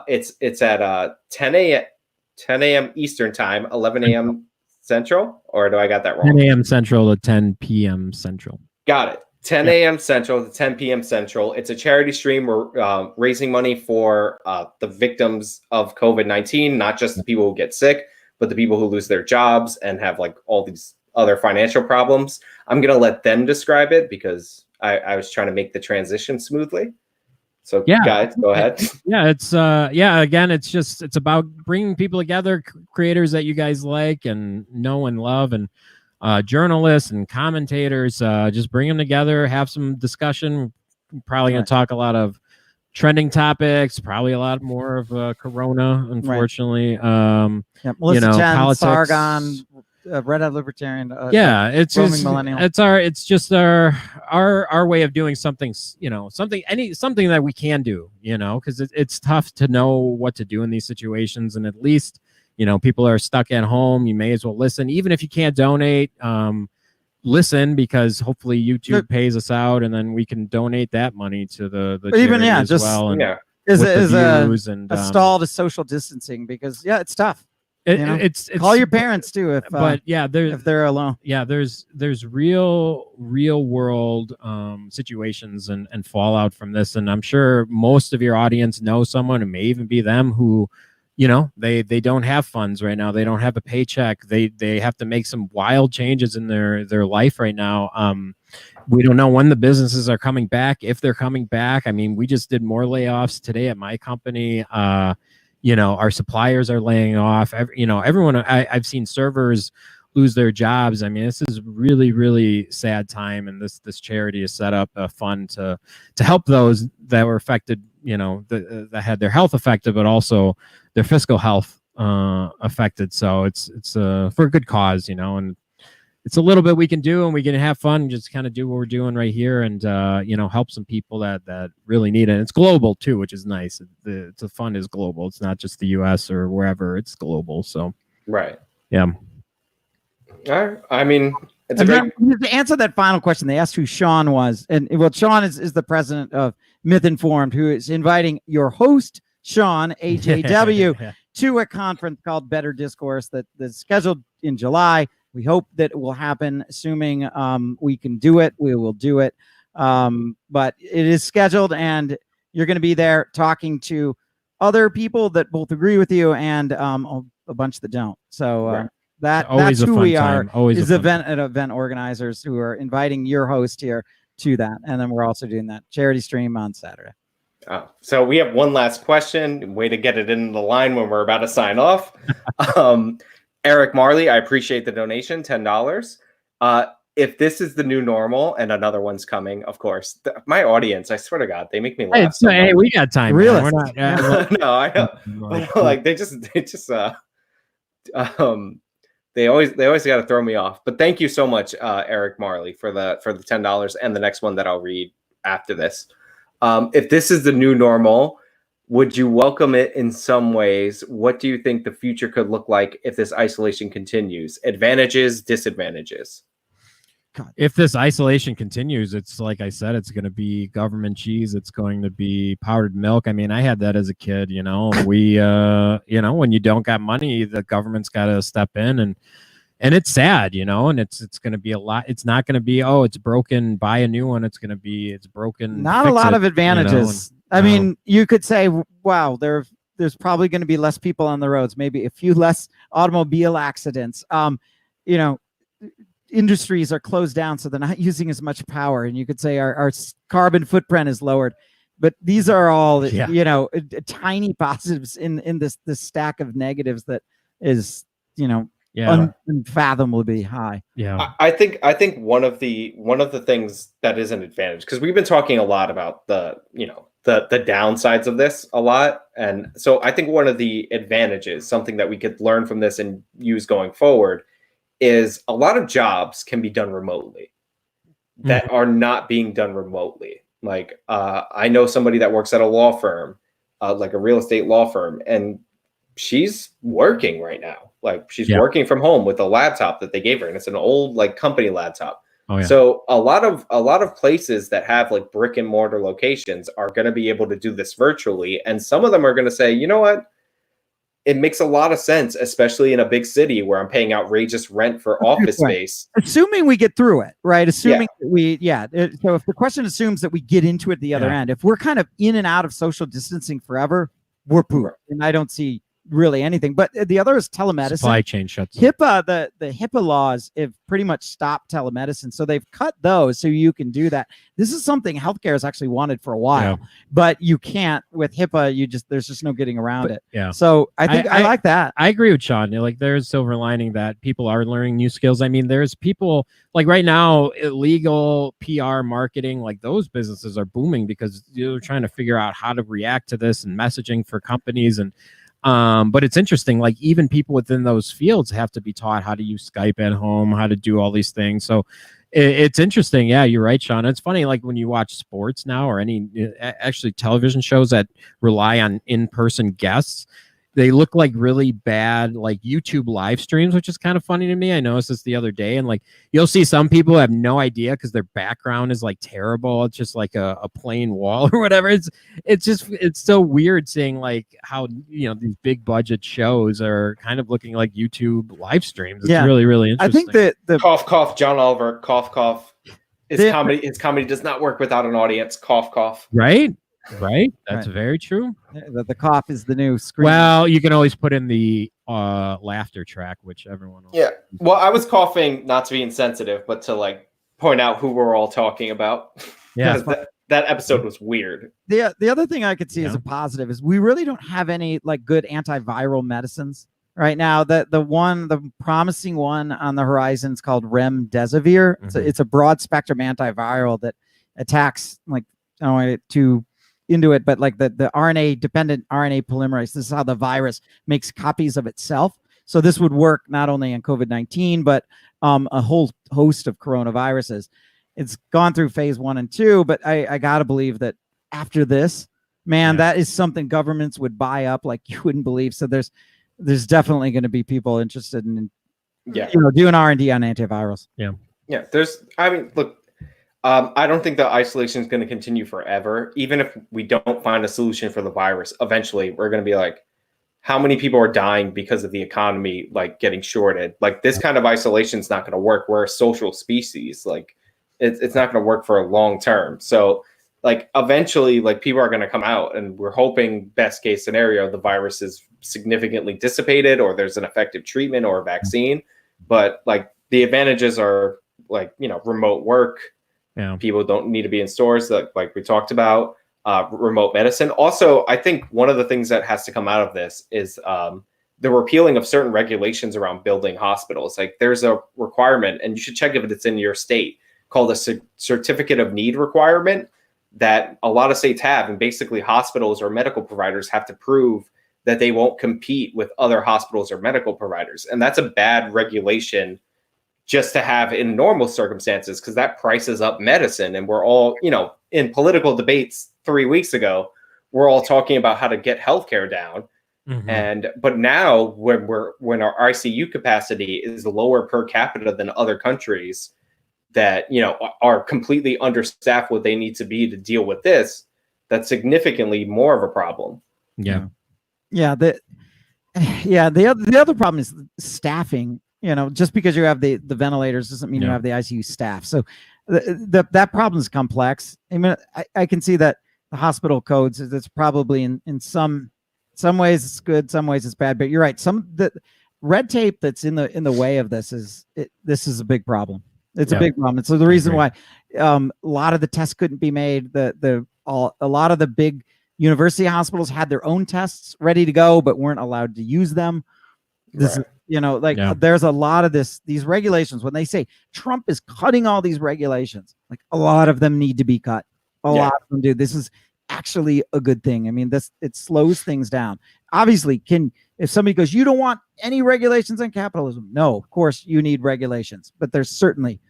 It's at 10 a.m. Eastern time, 11 a.m. Central, or do I got that wrong? 10 a.m. Central to 10 p.m. Central. Got it. 10 a.m. Central to 10 p.m. Central. It's a charity stream. We're raising money for the victims of COVID-19, not just the people who get sick, but the people who lose their jobs and have like all these other financial problems. I'm going to let them describe it because I was trying to make the transition smoothly. So guys, go ahead. Yeah, it's again, it's about bringing people together, creators that you guys like and know and love, and journalists and commentators. Just bring them together, have some discussion. We're probably going to talk a lot of trending topics, probably a lot more of Corona, unfortunately. Melissa Chen, politics. Sargon, Red Hat Libertarian. It's just millennial. it's just our way of doing something, something that we can do, because it's tough to know what to do in these situations. And at least, people are stuck at home. You may as well listen, even if you can't donate. Listen, because hopefully YouTube pays us out, and then we can donate that money to the even as just well. And is a stall to social distancing, because it's tough. It's call your parents too if they're alone. There's real world situations and fallout from this, and I'm sure most of your audience know someone, and may even be them, who they don't have funds right now. They don't have a paycheck. They have to make some wild changes in their life right now. We don't know when the businesses are coming back, if they're coming back. I mean, we just did more layoffs today at my company. Our suppliers are laying off. Everyone. I've seen servers lose their jobs. I mean, this is really, really sad time, and this charity has set up a fund to help those that were affected. That had their health affected, but also their fiscal health affected. So it's for a good cause, and it's a little bit we can do, and we can have fun and just kind of do what we're doing right here, and help some people that really need it. And it's global too, which is nice. The fund is global. It's not just the U.S. or wherever. It's global. So yeah. I mean, it's to answer that final question. They asked who Sean was, and Sean is the president of Mythinformed, who is inviting your host Sean AJW to a conference called Better Discourse that's scheduled in July. We hope that it will happen, assuming we can do it. We will do it. But it is scheduled, and you're going to be there talking to other people that both agree with you and a bunch that don't. So that's who we are. Is event organizers who are inviting your host here to that. And then we're also doing that charity stream on Saturday. So we have one last question. Way to get it in the line when we're about to sign off. Eric Marley, I appreciate the donation, $10. If this is the new normal, and another one's coming, of course, my audience, I swear to God, they make me laugh. Hey, we got time. Really? We're not. No, I know. Like they just they always got to throw me off. But thank you so much, Eric Marley, for the $10 and the next one that I'll read after this. If this is the new normal, would you welcome it in some ways? What do you think the future could look like if this isolation continues? Advantages, disadvantages? If this isolation continues, it's like I said, it's going to be government cheese. It's going to be powdered milk. I mean, I had that as a kid, we, when you don't got money, the government's got to step in, and it's sad, and it's going to be a lot. It's not going to be, it's broken, buy a new one. It's going to be, it's broken. Not a lot of advantages. I mean, you could say, wow, there's probably going to be less people on the roads, maybe a few less automobile accidents. Industries are closed down, so they're not using as much power. And you could say our carbon footprint is lowered. But these are all, tiny positives in this stack of negatives that is, unfathomably high. Yeah, I think one of the things that is an advantage, because we've been talking a lot about the downsides of this a lot, and so I think one of the advantages, something that we could learn from this and use going forward, is a lot of jobs can be done remotely that are not being done remotely. Like I know somebody that works at a law firm, like a real estate law firm, and she's working right now. Like she's working from home with a laptop that they gave her, and it's an old company laptop. Oh, yeah. So a lot of places that have like brick and mortar locations are going to be able to do this virtually, and some of them are going to say, you know what, it makes a lot of sense, especially in a big city where I'm paying outrageous rent for office space. Assuming we get through it, right? Assuming that we, so if the question assumes that we get into it the other end, if we're kind of in and out of social distancing forever, we're poor. And I don't see really anything. But the other is telemedicine. Supply chain shuts. HIPAA, the HIPAA laws have pretty much stopped telemedicine. So they've cut those so you can do that. This is something healthcare has actually wanted for a while, but you can't with HIPAA. There's just no getting around it. Yeah. So I think I like that. I agree with Sean. Like there's silver lining that people are learning new skills. I mean, there's people like right now, illegal PR marketing, like those businesses are booming because they're trying to figure out how to react to this and messaging for companies. And but it's interesting, like even people within those fields have to be taught how to use Skype at home, how to do all these things. So it's interesting. Yeah, you're right, Sean. It's funny, like when you watch sports now or any actually television shows that rely on in-person guests, they look like really bad, like YouTube live streams, which is kind of funny to me. I noticed this the other day, and like you'll see some people have no idea because their background is like terrible. It's just like a plain wall or whatever. It's so weird seeing like how these big budget shows are kind of looking like YouTube live streams. It's really, really interesting. I think that cough cough, John Oliver, cough cough. His comedy does not work without an audience. Cough cough. Right. That's very true. The cough is the new screen. Well, you can always put in the laughter track, which everyone will. Yeah. Well, I was coughing not to be insensitive, but to like point out who we're all talking about. Yeah. that episode was weird. The other thing I could see as a positive is we really don't have any like good antiviral medicines right now. The promising one on the horizon is called remdesivir. It's a broad spectrum antiviral that attacks like I don't want to into it, but like the RNA dependent RNA polymerase. This is how the virus makes copies of itself. So this would work not only on COVID-19, but a whole host of coronaviruses. It's gone through phase 1 and 2, but I gotta believe that after this, man, that is something governments would buy up like you wouldn't believe. So there's definitely going to be people interested in doing R&D on antivirals. Yeah. Look, I don't think the isolation is going to continue forever. Even if we don't find a solution for the virus, eventually we're going to be like, how many people are dying because of the economy, like getting shorted? Like this kind of isolation is not going to work. We're a social species. Like it's not going to work for a long term. So like eventually, like people are going to come out, and we're hoping best case scenario, the virus is significantly dissipated or there's an effective treatment or a vaccine. But like the advantages are like, remote work. Yeah. People don't need to be in stores like we talked about, remote medicine. Also, I think one of the things that has to come out of this is the repealing of certain regulations around building hospitals. Like there's a requirement, and you should check if it's in your state, called a certificate of need requirement that a lot of states have. And basically hospitals or medical providers have to prove that they won't compete with other hospitals or medical providers. And that's a bad regulation just to have in normal circumstances, because that prices up medicine. And we're all, in political debates 3 weeks ago, we're all talking about how to get healthcare down. But now when our ICU capacity is lower per capita than other countries that, are completely understaffed what they need to be to deal with this, that's significantly more of a problem. Yeah. Yeah. The other problem is staffing. Just because you have the ventilators doesn't mean you have the ICU staff. So that problem is complex. I mean, I can see that the hospital codes, it's probably in some ways it's good, some ways it's bad. But you're right. The red tape that's in the way of this is a big problem. It's a big problem. And so the reason why a lot of the tests couldn't be made, a lot of the big university hospitals had their own tests ready to go, but weren't allowed to use them. This is, there's a lot of these regulations. When they say Trump is cutting all these regulations, like a lot of them need to be cut. A lot of them do. This is actually a good thing. I mean, it slows things down. Obviously, if somebody goes, you don't want any regulations on capitalism. No, of course you need regulations, but there's certainly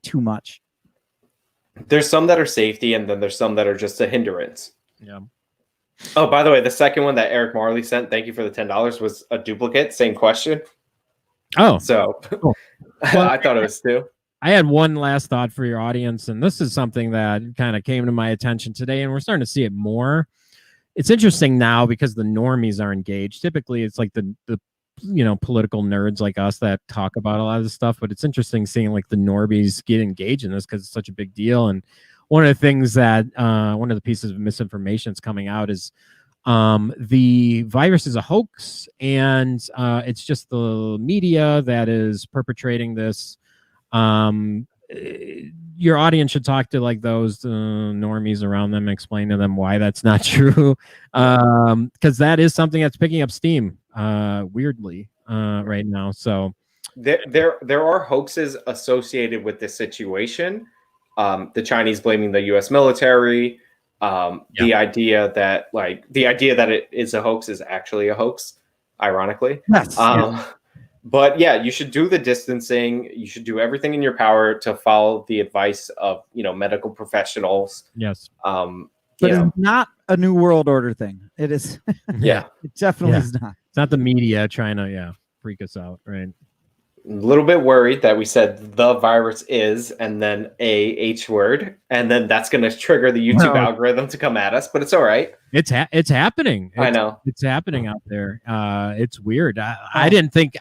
too much. There's some that are safety, and then there's some that are just a hindrance. Yeah. Oh, by the way, the second one that Eric Marley sent, thank you for the $10, was a duplicate. Same question. Oh, so cool. I thought it was two. I had one last thought for your audience, and this is something that kind of came to my attention today, and we're starting to see it more. It's interesting now because the normies are engaged. Typically, it's like the political nerds like us that talk about a lot of this stuff, but it's interesting seeing like the normies get engaged in this because it's such a big deal. And one of the things that one of the pieces of misinformation that's coming out is the virus is a hoax, and it's just the media that is perpetrating this. Your audience should talk to like those normies around them, explain to them why that's not true, because that is something that's picking up steam weirdly right now. So there are hoaxes associated with this situation. The Chinese blaming the U.S. military. The idea that it is a hoax is actually a hoax, ironically. Yes. But yeah, you should do the distancing. You should do everything in your power to follow the advice of medical professionals. Yes. But it's not a new world order thing. It is. Yeah. It definitely is not. It's not the media trying to freak us out, right? A little bit worried that we said the virus is and then a H word, and then that's going to trigger the YouTube algorithm to come at us, but it's all right. It's happening. I know it's happening out there. It's weird. I didn't think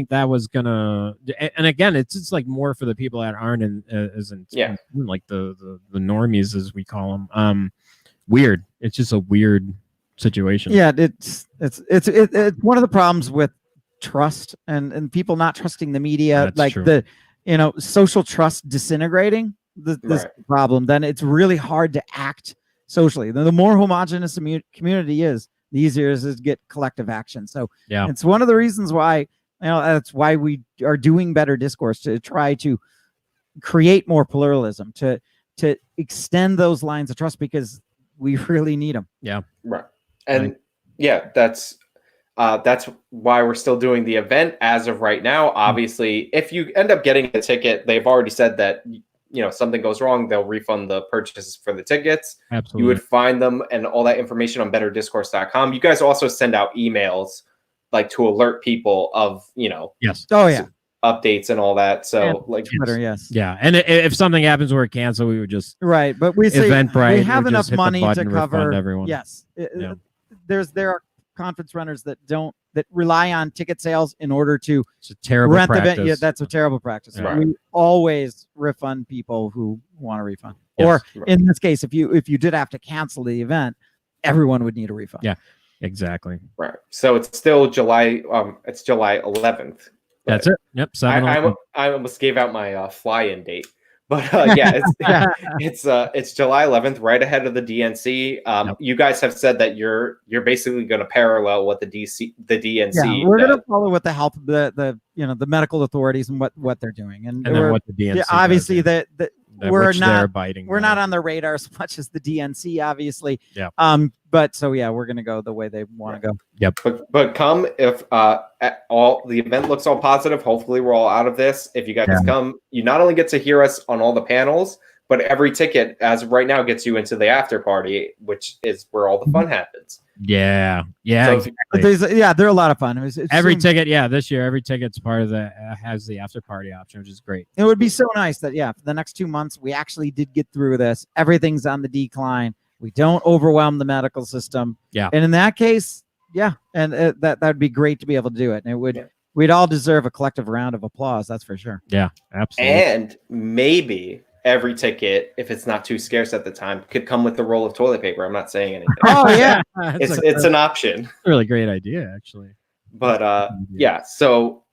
that was gonna. And again, it's just like more for the people that aren't like the normies, as we call them. Weird. It's just a weird situation. Yeah, it's one of the problems with trust and people not trusting the media. That's like true. the social trust disintegrating. This problem. Then it's really hard to act socially. The more homogenous a community is, the easier it is to get collective action. So it's one of the reasons why that's why we are doing Better Discourse, to try to create more pluralism, to extend those lines of trust, because we really need them. Yeah. Right. And that's why we're still doing the event as of right now. Obviously, if you end up getting a ticket, they've already said that something goes wrong, they'll refund the purchases for the tickets. Absolutely. You would find them and all that information on betterdiscourse.com. You guys also send out emails like to alert people of yes. Oh yeah. Updates and all that. So and like Twitter, yes. Yeah. And if something happens where it cancels, we would just but we say Eventbrite, we have enough money to and cover everyone. Yes. There are conference runners that rely on ticket sales in order to it's a terrible rent practice. the event. Yeah, that's a terrible practice. Yeah. We always refund people who want a refund. Yes. Or in this case, if you did have to cancel the event, everyone would need a refund. Yeah, exactly. Right. So it's still July. It's July 11th. That's it. Yep. I almost gave out my fly-in date. But it's July 11th, right ahead of the DNC. You guys have said that you're basically going to parallel what the DNC. Yeah, we're going to follow with the help of the medical authorities and what they're doing, and then what the DNC obviously does, we're not abiding. We're not on their radar as much as the DNC, obviously. Yeah. But so we're going to go the way they want to go. Yep. But come if all the event looks all positive. Hopefully we're all out of this. If you guys come, you not only get to hear us on all the panels, but every ticket as of right now gets you into the after party, which is where all the fun happens. Yeah. So Exactly. They're a lot of fun. It's every ticket. Yeah. This year, every ticket's part of the has the after party option, which is great. It would be so nice that for the next 2 months we actually did get through this. Everything's on the decline. We don't overwhelm the medical system. Yeah. And in that case, and that would be great to be able to do it. And it would we'd all deserve a collective round of applause. That's for sure. Yeah, absolutely. And maybe every ticket, if it's not too scarce at the time, could come with a roll of toilet paper. I'm not saying anything. Oh yeah, it's an option. A really great idea, actually. But so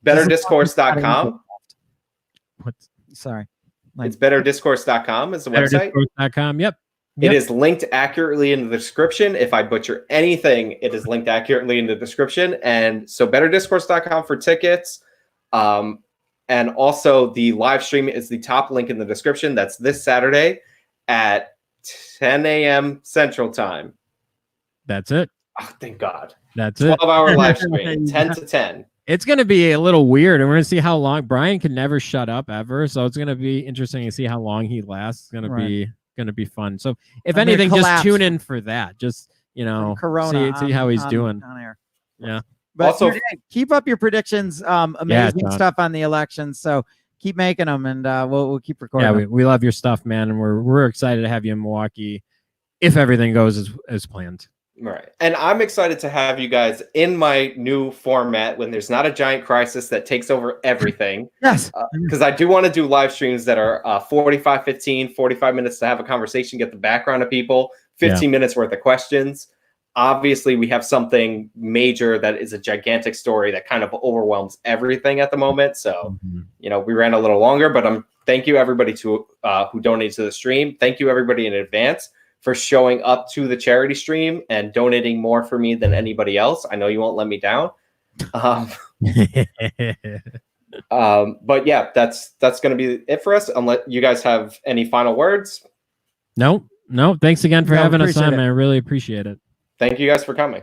betterdiscourse.com. What? Sorry. It's betterdiscourse.com is the website. Betterdiscourse.com. Yep. It is linked accurately in the description. If I butcher anything, it is linked accurately in the description. And so betterdiscourse.com for tickets. And also the live stream is the top link in the description. That's this Saturday at 10 a.m. Central Time. That's it. Oh, thank God. That's it. 12-hour live stream, 10 to 10. It's going to be a little weird, and we're going to see how long. Brian can never shut up ever, so it's going to be interesting to see how long he lasts. It's going to be fun. So if anything, just tune in for that. Just Corona see how he's doing. On air. Yeah. But also, keep up your predictions. Amazing stuff on the election. So keep making them, and we'll keep recording. Yeah, we love your stuff, man, and we're excited to have you in Milwaukee if everything goes as planned. Right. And I'm excited to have you guys in my new format when there's not a giant crisis that takes over everything. Yes. Because I do want to do live streams that are 45 minutes to have a conversation, get the background of people, 15 minutes worth of questions. Obviously, we have something major that is a gigantic story that kind of overwhelms everything at the moment. So, you know, we ran a little longer, but thank you everybody who donated to the stream. Thank you everybody in advance for showing up to the charity stream and donating more for me than anybody else. I know you won't let me down. But yeah, that's going to be it for us. Unless you guys have any final words. No. Thanks again for having us on, man. I really appreciate it. Thank you guys for coming.